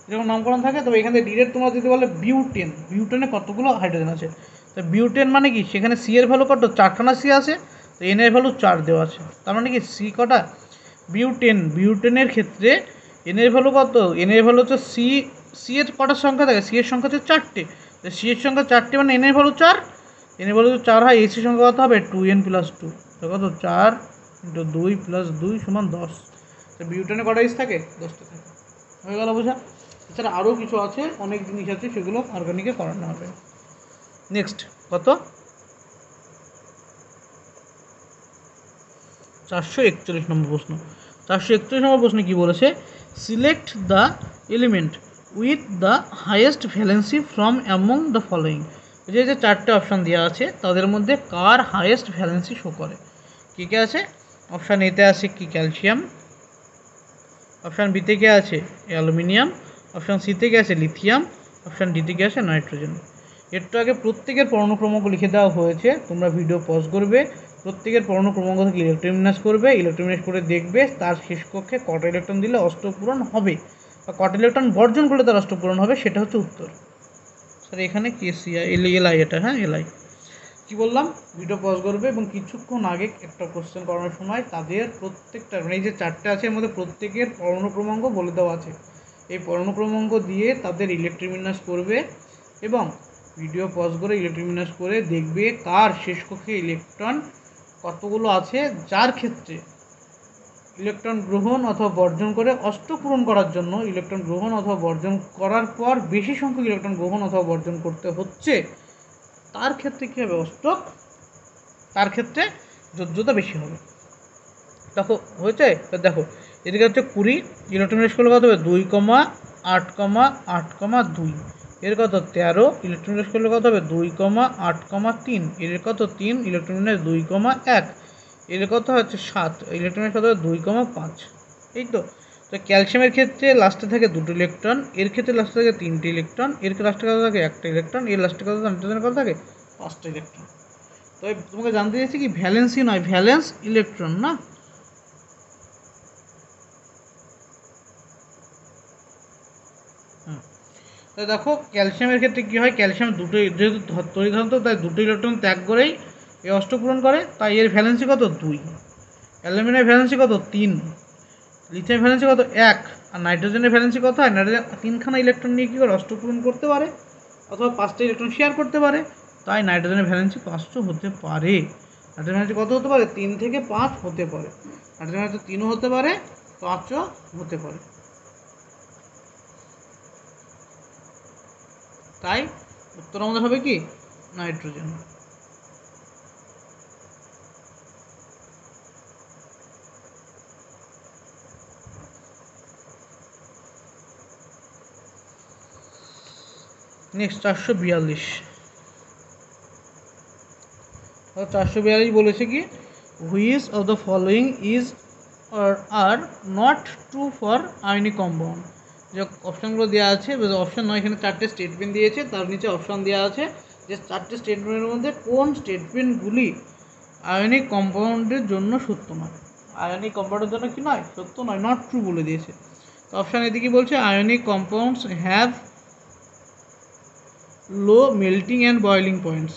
এরকম নামকরণ থাকে। তবে এখানে ডিরেক্ট তোমরা যদি বলে বিউটেন, বিউটেনে কতগুলো হাইড্রোজেন আছে। তো বিউটেন মানে কি, সেখানে সি এর ভ্যালু কত, 4খানা সি আছে, তো এন এর ভ্যালু 4 দেওয়া আছে, তার মানে কি সি কটা, বিউটেন। বিউটেনের ক্ষেত্রে এন এর ভ্যালু কত, এন এর ভ্যালু হচ্ছে সি, সি এর কটার সংখ্যা থাকে, সি এর সংখ্যা হচ্ছে 4টে, তো সি এর সংখ্যা 4টে মানে এন এর ভ্যালু 4, এন এর ভ্যালু 4 হয়, এসি সংখ্যা কত হবে, 2n+2, তো কত, 4 × 2 + 2 = 10। তো বিউটেনে কটা ইস থাকে, 10টা থাকে। হয়ে গেল বোঝা। এছাড়া আরও কিছু আছে, অনেক জিনিস আছে, সেগুলো অর্গানিকে করানো হবে। নেক্সট কত, 441 নম্বর প্রশ্ন। 441 নম্বর প্রশ্নে কী বলেছে, select the element with the highest valency from among the following. যে যে চারটে অপশান দেওয়া আছে তাদের মধ্যে কার হাইয়েস্ট ভ্যালেন্সি শো করে। কী কে আছে, অপশান এতে আছে কি, ক্যালসিয়াম। অপশান বিতে কে আছে, অ্যালুমিনিয়াম। অপশান সিতে কে আছে, লিথিয়াম। অপশান ডিতে কে আছে, নাইট্রোজেন। একটু আগে প্রত্যেকের পর্ণক্রমাঙ্ক লিখে দেওয়া হয়েছে, তোমরা ভিডিও পজ করবে, প্রত্যেকের পর্ণক্রমাঙ্ক থেকে ইলেকট্রন করবে, ইলেকট্রন করে দেখবে তার শেষ কক্ষে কটা ইলেকট্রন দিলে অষ্টপূরণ হবে, বা কটা ইলেকট্রন বর্জন করলে তার অষ্টপূরণ হবে, সেটা হচ্ছে উত্তর। স্যার এখানে কেসিআই এলআই, এটা হ্যাঁ এলআই। কী বললাম, ভিডিও পজ করবে এবং কিছুক্ষণ আগে একটা কোশ্চেন করানোর সময় তাদের প্রত্যেকটা, মানে এই যে চারটে আছে এর মধ্যে প্রত্যেকের পর্ণক্রমাঙ্ক বলে দেওয়া আছে, এই পর্ণক্রমাঙ্ক দিয়ে তাদের ইলেকট্রন করবে এবং ভিডিও পজ করে ইলেকট্রন করে দেখবে কার শেষ কক্ষে ইলেকট্রন কতগুলো আছে, যার ক্ষেত্রে ইলেকট্রন গ্রহণ অথবা বর্জন করে অষ্টক পূরণ করার জন্য ইলেকট্রন গ্রহণ অথবা বর্জন করার পর বেশি সংখ্যক ইলেকট্রন গ্রহণ অথবা বর্জন করতে হচ্ছে, তার ক্ষেত্রে কী হবে, অষ্টক, তার ক্ষেত্রে যোজ্যতা বেশি হবে। দেখো হয়েছে, দেখো এদিকে হচ্ছে 20, ইলেকট্রন করলে কত হবে, 2,8,8,2, এর কত 13, ইলেকট্রন করলে কত হবে, 2,8,3, এর কত 3, ইলেকট্রন 2,1, এর কত হচ্ছে 7, ইলেকট্রনের কত হবে 2,5। এই তো। তো ক্যালসিয়ামের ক্ষেত্রে লাস্টে থাকে 2টো ইলেকট্রন, এর ক্ষেত্রে লাস্টে থাকে 3টে ইলেকট্রন, এর লাস্টে কত থাকে 1টা ইলেকট্রন, এর লাস্টে কত, নাইট্রোজেনের কত থাকে 5টা ইলেকট্রন। তো তোমাকে জানতে চাইছি কি, ভ্যালেন্সি নয়, ভ্যালেন্স ইলেকট্রন না। তো দেখো ক্যালসিয়ামের ক্ষেত্রে কী হয়, ক্যালসিয়াম দুটো, যেহেতু তরিধান্ত তাই 2টো ইলেকট্রন ত্যাগ করেই এই অষ্টপূরণ করে, তাই এর ভ্যালেন্সি কত 2, অ্যালুমিনিয়ামের ভ্যালেন্সি কত 3, লিথিয়ামের ভ্যালেন্সি কত 1, আর নাইট্রোজেনের ভ্যালেন্সি কত হয়, নাইট্রোজেন 3খানা ইলেকট্রন নিয়ে কী করে অষ্টপূরণ করতে পারে অথবা 5টা ইলেকট্রন শেয়ার করতে পারে, তাই নাইট্রোজেনের ভ্যালেন্সি 500 হতে পারে। নাইট্রোজেনের ভ্যালেন্সি কত হতে পারে, 3 থেকে 5 হতে পারে। নাইট্রোজেনের ভ্যালেন্সি 3ও হতে পারে, 5ও হতে পারে। তাই উত্তর আমাদের হবে কি, নাইট্রোজেন। নেক্সট 442 বলেছে কি which of the following is are not true for ionic compound. যে অপশানগুলো দেওয়া আছে, অপশান নয়, এখানে 4টে স্টেটমেন্ট দিয়েছে, তার নিচে অপশান দেওয়া আছে যে 4টে স্টেটমেন্টের মধ্যে কোন স্টেটমেন্টগুলি আয়নিক কম্পাউন্ডের জন্য সত্য নয়। আয়নিক কম্পাউন্ডের জন্য কি নয়, সত্য নয়, নট ট্রু বলে দিয়েছে। তো অপশান এদিকে বলছে ionic compounds have low melting and boiling points.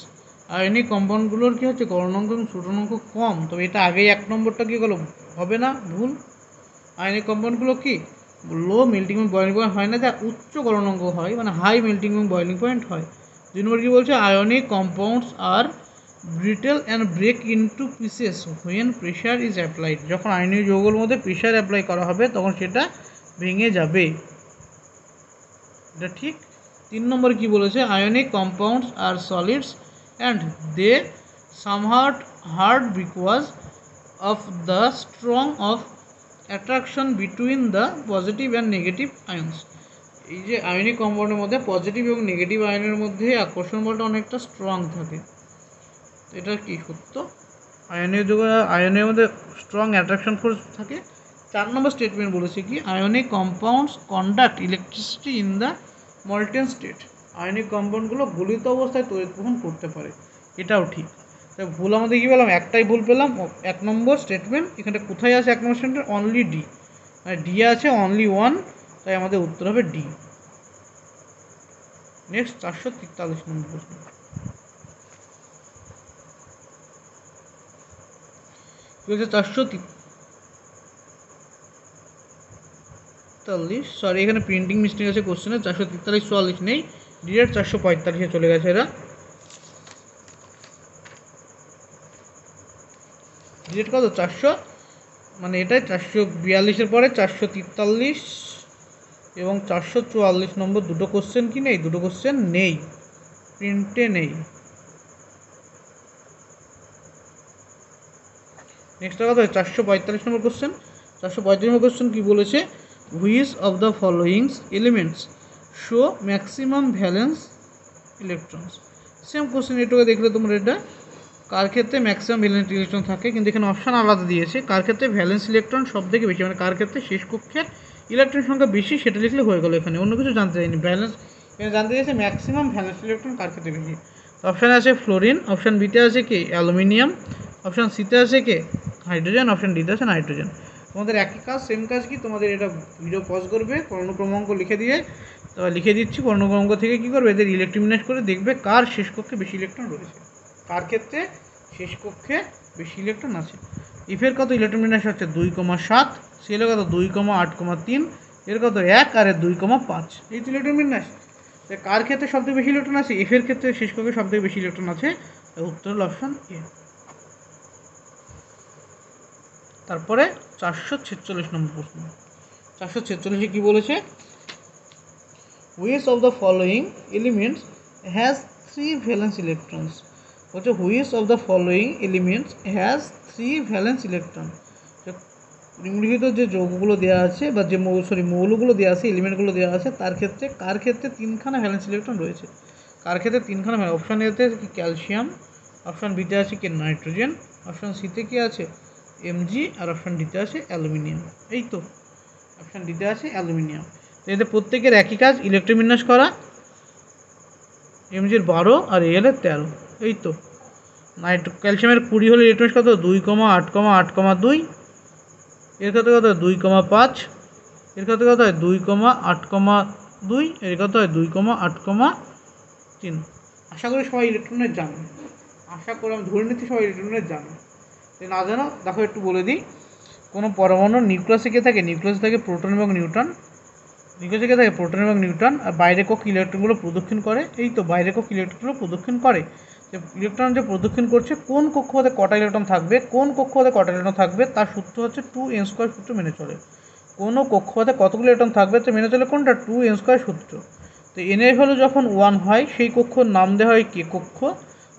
Ionic কম্পাউন্ডগুলোর কী হচ্ছে গলনাঙ্ক এবং ছোটনাঙ্ক কম। তবে এটা আগেই 1 নম্বরটা কী হলো, হবে না, ভুল। আয়নিক কম্পাউন্ডগুলো কি লো মেল্টিং এবং বয়েলিং পয়েন্ট হয় না, যা উচ্চ গলনাঙ্ক হয়, মানে হাই মেল্টিং এবং বয়েলিং পয়েন্ট হয়। 2 নম্বর কী বলছে ionic compounds are brittle and break into pieces when pressure is applied. যখন আয়নীয় যৌগের মধ্যে প্রেশার অ্যাপ্লাই করা হবে তখন সেটা ভেঙে যাবে, এটা ঠিক। 3 নম্বর কি বলেছে ionic compounds are solids and they somewhat hard because of the strong of attraction between the positive and negative ions. এই যে আয়নিক কম্পাউন্ডের মধ্যে পজিটিভ এবং নেগেটিভ আয়নের মধ্যে আকর্ষণ বলটা অনেকটা স্ট্রং থাকে, এটা কি সত্য। আয়নের মধ্যে স্ট্রং অ্যাট্রাকশন ফোর্স থাকে। 4 নম্বর স্টেটমেন্ট বলেছে কি ionic compounds conduct electricity in the molten state. Ionic কম্পাউন্ডগুলো গলিত অবস্থায় তড়িৎ বহন করতে পারে, এটাও ঠিক। তাই ভুল আমাদের কী পেলাম, একটাই ভুল পেলাম, 1 নম্বর স্টেটমেন্ট। এখানে কোথায় আছে 1 নম্বর স্টেটমেন্ট, অনলি ডি, মানে ডি আছে অনলি 1, তাই আমাদের উত্তর হবে ডি। নেক্সট 443 নম্বর প্রশ্ন। কি হচ্ছে 443, সরি এখানে প্রিন্টিং মিস্টেক আছে কোশ্চেনে, 443 44 নেই, ডিরেক্ট 445-এ চলে গেছে এরা, ডিরেক্ট কত 400, মানে এটাই 442-এর পরে 443 এবং 444 নম্বর দুটো কোশ্চেন কি নেই, দুটো কোশ্চেন নেই, প্রিন্টে নেই। নেক্সট কথা 445 নম্বর কোশ্চেন। 445 নম্বর কোশ্চেন কী বলেছে which of the followings elements show maximum valence electrons. Same question এটাকে দেখলে তোমরা এটা কার ক্ষেত্রে ম্যাক্সিমাম ভ্যালেন্স ইলেকট্রন থাকে, কিন্তু এখানে অপশান আলাদা দিয়েছে, কার ক্ষেত্রে ভ্যালেন্স ইলেকট্রন সব থেকে বেশি, মানে কার ক্ষেত্রে শেষ কক্ষের ইলেকট্রন সংখ্যা বেশি সেটা লিখলে হয়ে গেল। এখানে অন্য কিছু জানতে চাইনি, ভ্যালেন্স এখানে জানতে চাইছে ম্যাক্সিমাম ভ্যালেন্স ইলেকট্রন কার ক্ষেত্রে বেশি। অপশানে আছে ফ্লোরিন, অপশান বিতে আছে কি অ্যালুমিনিয়াম, অপশান সিতে আছে কি হাইড্রোজেন, অপশান ডিতে আছে নাইট্রোজেন। তোমাদের একই কাজ, সেম কাজ কি, তোমাদের এটা ভিডিও পজ করবে, পর্ণক্রমাঙ্ক লিখে দিয়ে লিখে দিচ্ছি, পর্ণক্রমাঙ্ক থেকে কী করবে এদের ইলেকট্রোবিন্যাস করে দেখবে কার শেষ কক্ষে বেশি ইলেকট্রন রয়েছে, কার ক্ষেত্রে শেষ কক্ষে বেশি ইলেকট্রন আছে। ইফের কত ইলেকট্রন বিন্যাস হচ্ছে 2,7, সিএলের কত 2,8,3, এর কত 1 আর এর 2,5, এই তো ইলেকট্রন বিন্যাস। কার ক্ষেত্রে সবথেকে বেশি ইলেকট্রন আছে, এফের ক্ষেত্রে শেষ কক্ষে সবথেকে বেশি ইলেকট্রন আছে, উত্তর হল অপশান এ। তারপরে 446 নম্বর প্রশ্ন। 446-এ কী বলেছে which of the following elements has 3 valence electrons. বলছে which of the following elements has 3 valence electron. নিম্নলিখিত যে যৌগগুলো দেওয়া আছে বা যে মৌলগুলো দেওয়া আছে, এলিমেন্টগুলো দেওয়া আছে, তার ক্ষেত্রে কার ক্ষেত্রে 3খানা ভ্যালেন্স ইলেকট্রন রয়েছে, কার ক্ষেত্রে 3খানা। অপশান এতে কি ক্যালসিয়াম, অপশান বিতে আছে কি নাইট্রোজেন, অপশান সিতে কি আছে Mg, আর অপশান ডিতে আছে অ্যালুমিনিয়াম। এই তো অপশান ডিতে আছে অ্যালুমিনিয়াম। তো এতে প্রত্যেকের একই কাজ, ইলেকট্রন বিন্যাস করা। Mg-র 12 আর Al-এর 13, এই তো। ক্যালসিয়ামের 20 হলে ইলেকট্রন কত 2,8,8,2, এর ক্ষেত্রে কত হয় 2,5, এর ক্ষেত্রে কত হয় 2,8,2, এর কত হয় 2,8,3। আশা করি সবাই ইলেকট্রনের জানো, আশা করি আমি ধরে নিচ্ছি সবাই ইলেকট্রনের জানো। না জানো দেখো একটু বলে দিই, কোনো পরমাণুর নিউক্লিয়াসে কে থাকে, নিউক্লিয়াসে থাকে প্রোটন এবং নিউট্রন, নিউক্লিয়াসে কে থাকে প্রোটন এবং নিউট্রন, আর বাইরে কক্ষ ইলেকট্রনগুলো প্রদক্ষিণ করে, এই তো বাইরে কক্ষ ইলেকট্রনগুলো প্রদক্ষিণ করে। যে ইলেকট্রন যে প্রদক্ষিণ করছে কোন কক্ষপথে কটা ইলেকট্রন থাকবে, কোন কক্ষপথে কটা ইলেকট্রন থাকবে তার সূত্র হচ্ছে 2n² সূত্র মেনে চলে। কোনো কক্ষপথে কতগুলো ইলেকট্রন থাকবে তো মেনে চলে কোনটা 2n² সূত্র। তো n এর ভ্যালু যখন 1 হয় সেই কক্ষর নাম দেওয়া হয় কে কক্ষ।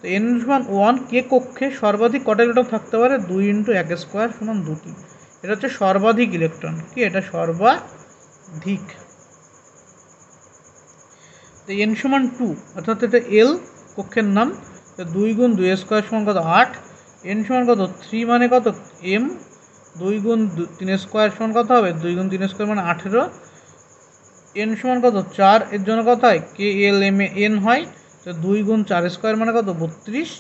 তো n সমান 1 কে কক্ষে সর্বাধিক কটা ইলেকট্রন থাকতে পারে, 2 × 1² সমান 2টি। এটা হচ্ছে সর্বাধিক ইলেকট্রন, কি এটা সর্বাধিক। তো n সমান 2, অর্থাৎ এটা l কক্ষের নাম। তো 2 গুণ 2 স্কোয়ার সমান কত 8, n সমান কত 3 মানে কত m, 2 গুণ 3 স্কোয়ার সমান কত হবে 2 গুণ 3 স্কোয়ার মানে 18, n সমান কত 4, এর জন্য কত হয় k l m এ n হয়, তো 2 গুণ 4 স্কোয়ার মানে কত 32,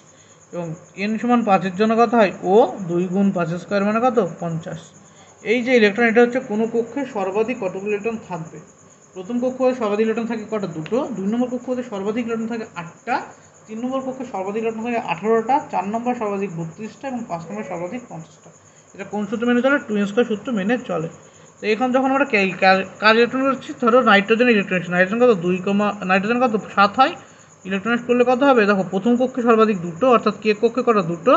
এবং n সমান 5 এর জন্য কত হয় ও 2 গুণ 5 স্কোয়ার মানে কত 50। এই যে ইলেকট্রন, এটা হচ্ছে কোনো কক্ষে সর্বাধিক কতগুলো ইলেকট্রন থাকবে। প্রথম কক্ষ হতে সর্বাধিক ইলেকট্রন থাকে কটা, দুটো। 2 নম্বর কক্ষ হতে সর্বাধিক ইলেকট্রন থাকে 8টা। 3 নম্বর কক্ষে সর্বাধিক ইলেকট্রন থাকে 18টা। 4 নম্বর সর্বাধিক 32টা এবং 5 নম্বর সর্বাধিক 50টা। এটা কোন সূত্র মেনে চলে? 2n² সূত্র মেনে চলে। তো এখন যখন আমরা কার ইলেকট্রন করছি, ধরো নাইট্রোজেন ইলেকট্রন, নাইট্রোজেন কত 2, নাইট্রোজেন কত 7 হয়। ইলেকট্রনিক্স করলে কত হবে দেখো, প্রথম কক্ষে সর্বাধিক দুটো, অর্থাৎ কে কক্ষে কটা দুটো,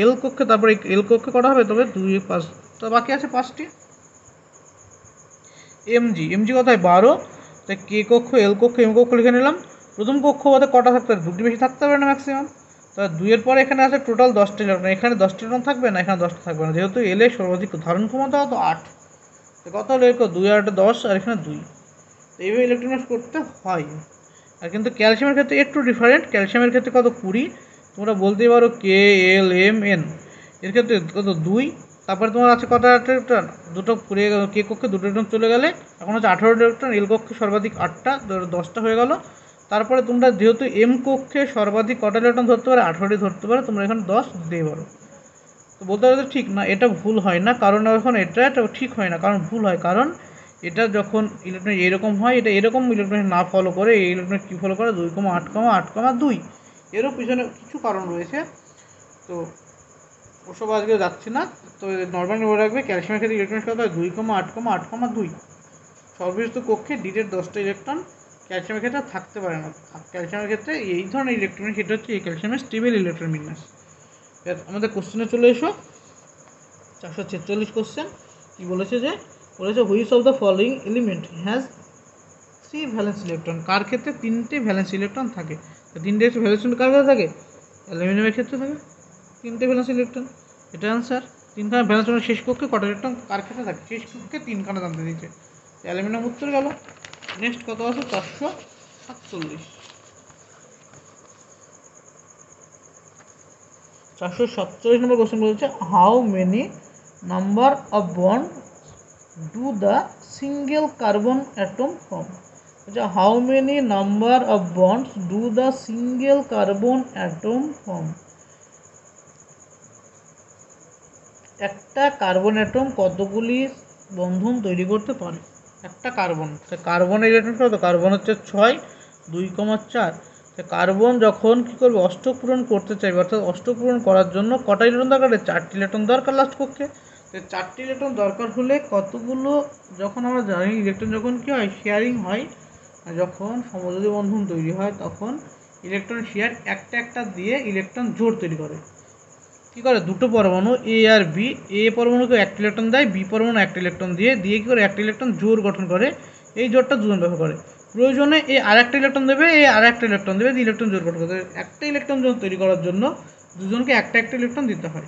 এল কক্ষে, তারপরে এল কক্ষে কটা হবে তবে 2 5, তো বাকি আছে 5টি। এমজি কত হয় 12, তাই কে কক্ষ, এল কক্ষ, এম কক্ষ লিখে নিলাম। প্রথম কক্ষ হতে কটা থাকতে পারে, দুটি বেশি থাকতে পারে না ম্যাক্সিমাম। তা 2-এর পরে এখানে আছে টোটাল 10টি ইলেকট্রন, এখানে 10টি ইলেকট্রন থাকবে না, এখানে 10টা থাকবে না, যেহেতু এল এর সর্বাধিক ধারণ ক্ষমতা কত 8, তো কত হলো 2 আর 8 10, আর এখানে 2। তো এইভাবে ইলেকট্রনিক্স করতে হয়। আর কিন্তু ক্যালসিয়ামের ক্ষেত্রে একটু ডিফারেন্ট। ক্যালসিয়ামের ক্ষেত্রে কত 20, তোমরা বলতেই পারো কে এল এম এন, এর ক্ষেত্রে কত 2। তারপরে তোমার আছে কটা ইলেকট্রন, দুটো পুড়ে গেল, কে কক্ষে দুটো ইলেকট্রন চলে গেলে এখন হচ্ছে 18 ইলেকট্রন, এল কক্ষে সর্বাধিক 8টা, 10টা হয়ে গেল। তারপরে তোমরা যেহেতু এম কক্ষে সর্বাধিক কটা ইলেকট্রন ধরতে পারে, 18টি ধরতে পারে, তোমরা এখানে 10 দিতে পারো। তো বলতে পারো ঠিক না, এটা ভুল হয় না, কারণ এখন এটা ঠিক হয় না, কারণ ভুল হয়, কারণ এটা যখন ইলেকট্রন এরকম হয়, এটা এরকম ইলেকট্রন না ফলো করে, এই ইলেকট্রন কী ফলো করে 2,8,8,2, এরও পিছনে কিছু কারণ রয়েছে। তো ওসব আজকে যাচ্ছি না। তো নর্মালি মনে রাখবে ক্যালসিয়ামের ক্ষেত্রে ইলেকট্রন কত হয় 2,8,8,2। সর্ববৃহৎ কক্ষে ডিটের 10টা ইলেকট্রন, ক্যালসিয়ামের ক্ষেত্রে থাকতে পারে না। ক্যালসিয়ামের ক্ষেত্রে এই ধরনের ইলেকট্রন, সেটা হচ্ছে এই ক্যালসিয়ামের স্টেবল ইলেকট্রন বিন্যাস। আমাদের কোশ্চেনে চলে এসো, 446 কোশ্চেন। কি বলেছে যে which of the following element has 3 valence electron, কার ক্ষেত্রে 3টে ভ্যালেন্স ইলেকট্রন থাকে। তো 3টে ভ্যালেন্স ইলেকট্রন কার ক্ষেত্রে থাকে, অ্যালুমিনিয়ামের ক্ষেত্রে থাকে 3টে ভ্যালেন্স ইলেকট্রন। এটা আনসার। 3খানা ভ্যালেন্স ইলেকট্রন শেষ কক্ষে কটা ইলেকট্রন কার ক্ষেত্রে থাকে, শেষ কক্ষে 3খানা জানতে দিয়েছে। অ্যালুমিনিয়াম উত্তর গেল। নেক্সট কত আছে 447। 447 নম্বর কোশ্চেন বলছে how many number of bond do the single carbon atom form. আচ্ছা, how many number of bonds do the single carbon atom form. একটা কার্বন অ্যাটম কতগুলি বন্ধন তৈরি করতে পারে, একটা কার্বন। কার্বনের ইলেকট্রন কত, কার্বন হচ্ছে 6, 2,4। কার্বন যখন কী করবে, অষ্টক পূরণ করতে চাইবে, অর্থাৎ অষ্টক পূরণ করার জন্য কটা ইলেকট্রন দরকার, 4টি ইলেকট্রন দরকার লাস্ট কক্ষে। 4টি ইলেকট্রন দরকার হলে কতগুলো, যখন আমরা জানি ইলেকট্রন যখন কী হয় শেয়ারিং হয়, যখন সমযোজী বন্ধন তৈরি হয়, তখন ইলেকট্রন শেয়ার একটা একটা দিয়ে ইলেকট্রন জোড় তৈরি করে। কী করে, দুটো পরমাণু এ আর বি, এ পরমাণুকে একটা ইলেকট্রন দেয়, বি পরমাণু একটা ইলেকট্রন দিয়ে কী করে একটা ইলেকট্রন জোড় গঠন করে। এই জোড়টা দুজন ব্যবহার করে, প্রয়োজনে এ আর একটা ইলেকট্রন দেবে, এ আর একটা ইলেকট্রন দেবে, ইলেকট্রন জোড় গঠন করে। একটা ইলেকট্রন তৈরি করার জন্য দুজনকে একটা একটা ইলেকট্রন দিতে হয়,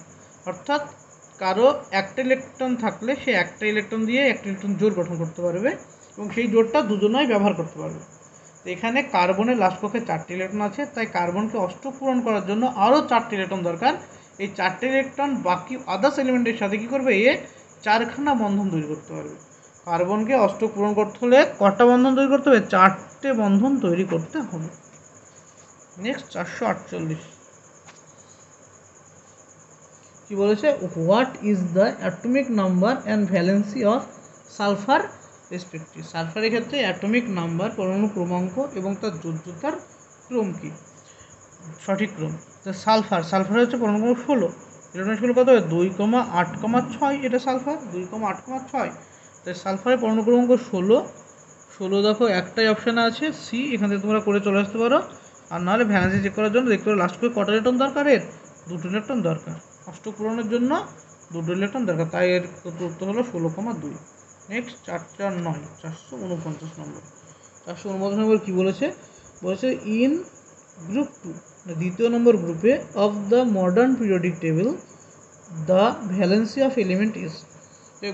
অর্থাৎ কারো একটা ইলেকট্রন থাকলে সে একটা ইলেকট্রন দিয়ে একটা ইলেকট্রন জোড় গঠন করতে পারবে, এবং সেই জোড়টা দুজনেই ব্যবহার করতে পারবে। এখানে কার্বনের লাস্ট কক্ষে 4টি ইলেকট্রন আছে, তাই কার্বনকে অষ্টক পূরণ করার জন্য আরও 4টি ইলেকট্রন দরকার। এই 4টি ইলেকট্রন বাকি আদার্স এলিমেন্টের সাথে কী করবে, এ 4খানা বন্ধন তৈরি করতে পারবে। কার্বনকে অষ্টক পূরণ করতে হলে কটা বন্ধন তৈরি করতে হবে, 4টে বন্ধন তৈরি করতে হবে। নেক্সট 448 কি বলেছে, what is the atomic number and valency of sulphur respective. সালফারের ক্ষেত্রে অ্যাটমিক নাম্বার, পরমাণু ক্রমাঙ্ক এবং তার যোজ্যতার ক্রম কি, সঠিক ক্রম। তো সালফার হচ্ছে পরমাণু 16, ইলেকট্রন ছিল কত হবে 2,8,6, এটা সালফার 2,8,6। তাই সালফারের পরমাণু ক্রমাঙ্ক 16। দেখো একটাই অপশানে আছে সি, এখান থেকে তোমরা করে চলে আসতে পারো। আর নাহলে ভ্যালেন্সি চেক করার জন্য দেখতে পারো লাস্ট করে কটা ইলেকট্রন দরকার, এর 2টো ইলেকট্রন দরকার, অষ্টক পূরণের জন্য 2টো ইলেকট্রন দরকার, তাই এর উত্তর হলো 16,2। নেক্সট 449 449 নম্বর। 449 নম্বর কী বলেছে, ইন গ্রুপ 2, দ্বিতীয় নম্বর গ্রুপে, of the modern periodic table the valency of element is.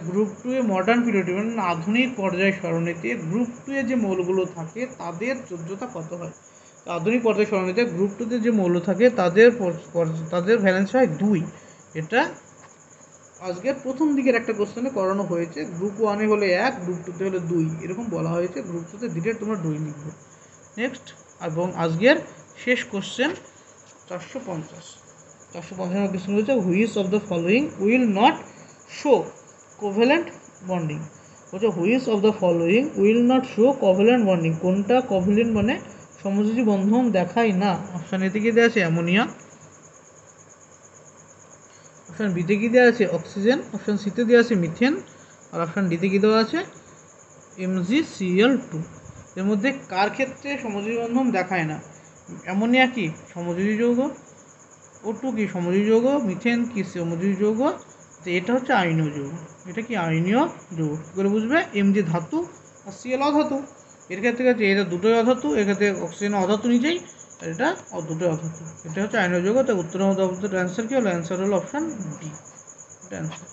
Group 2 a modern period মানে আধুনিক পর্যায় সারণীতে গ্রুপ 2 এ যে মৌলগুলো থাকে তাদের যোগ্যতা কত হয়। তো আধুনিক পর্যায় সারণীতে গ্রুপ 2 তে যে মৌল থাকে তাদের ভ্যালেন্স হয় 2। এটা আজকের প্রথম দিকের একটা কোশ্চেনে করানো হয়েছে। গ্রুপ 1 এ হলে 1, গ্রুপ 2 তে হলে 2 এরকম বলা হয়েছে। গ্রুপ 2 তে ডিরেক্ট তোমরা 2 লিখবে। নেক্সট এবং আজকের শেষ কোশ্চেন 450 নম্বর কোশ্চেন হচ্ছে which of the following will not show covalent bonding. বলছে which of the following will not show covalent bonding, কোনটা কোভ্যালেন্ট মানে সমযোজী বন্ধন দেখায় না। অপশান এতে কি দেওয়া আছে অ্যামোনিয়া, অপশান বিতে কি দেওয়া আছে অক্সিজেন, অপশান সিতে দেওয়া আছে মিথেন, আর অপশান ডিতে কি দেওয়া আছে MgCl2। এর মধ্যে কার ক্ষেত্রে সমযোজী বন্ধন দেখায় না? অ্যামোনিয়া কি সমযোজী যৌগ, O2 কি সমযোজী যৌগ, মিথেন কি সমযোজী যৌগ। তো এটা হচ্ছে আয়নীয় যৌগ। এটা কি আয়নীয় যৌগ। কী করে বুঝবে? Mg ধাতু আর Cl অধাতু। এর ক্ষেত্রে হচ্ছে এটা দুটোই অধাতু, এর ক্ষেত্রে অক্সিজেন অধাতু নিজেই, আর এটা দুটোই অধাতু। এটা হচ্ছে আয়নীয় যৌগ। তাই উত্তর অ্যান্সার কি হলো? অ্যান্সার হলো অপশান বি। এটা অ্যান্সার।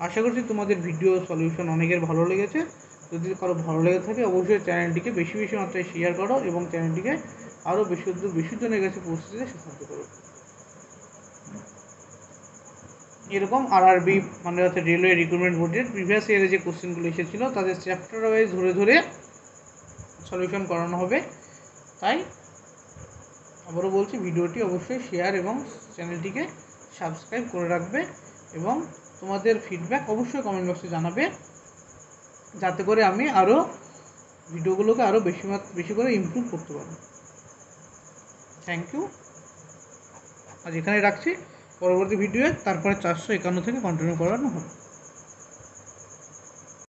আশা করছি তোমাদের ভিডিও সলিউশন অনেকের ভালো লেগেছে। যদি কারো ভালো লেগে থাকে অবশ্যই চ্যানেলটিকে বেশি বেশি মাত্রায় শেয়ার করো এবং চ্যানেলটিকে আরও বেশি জনের কাছে পৌঁছে দিতে সাহায্য করো। এরকম আরআরবি মানে হচ্ছে রেলওয়ে রিক্রুটমেন্ট বোর্ডের প্রিভিয়াস ইয়ারে যে কোশ্চেনগুলো এসেছিলো তাদের চ্যাপ্টার ওয়াইজ ধরে ধরে সলিউশন করানো হবে। তাই আবারও বলছি, ভিডিওটি অবশ্যই শেয়ার এবং চ্যানেলটিকে সাবস্ক্রাইব করে রাখবে এবং তোমাদের ফিডব্যাক অবশ্যই কমেন্ট বক্সে জানাবে, যাতে করে আমি আরও ভিডিওগুলোকে আরও বেশি করে ইমপ্রুভ করতে পারবো। Thank you. আজ এখানে রাখছি। পরবর্তী ভিডিওয়ে তারপরে 451 থেকে কন্টিনিউ করানো হবে।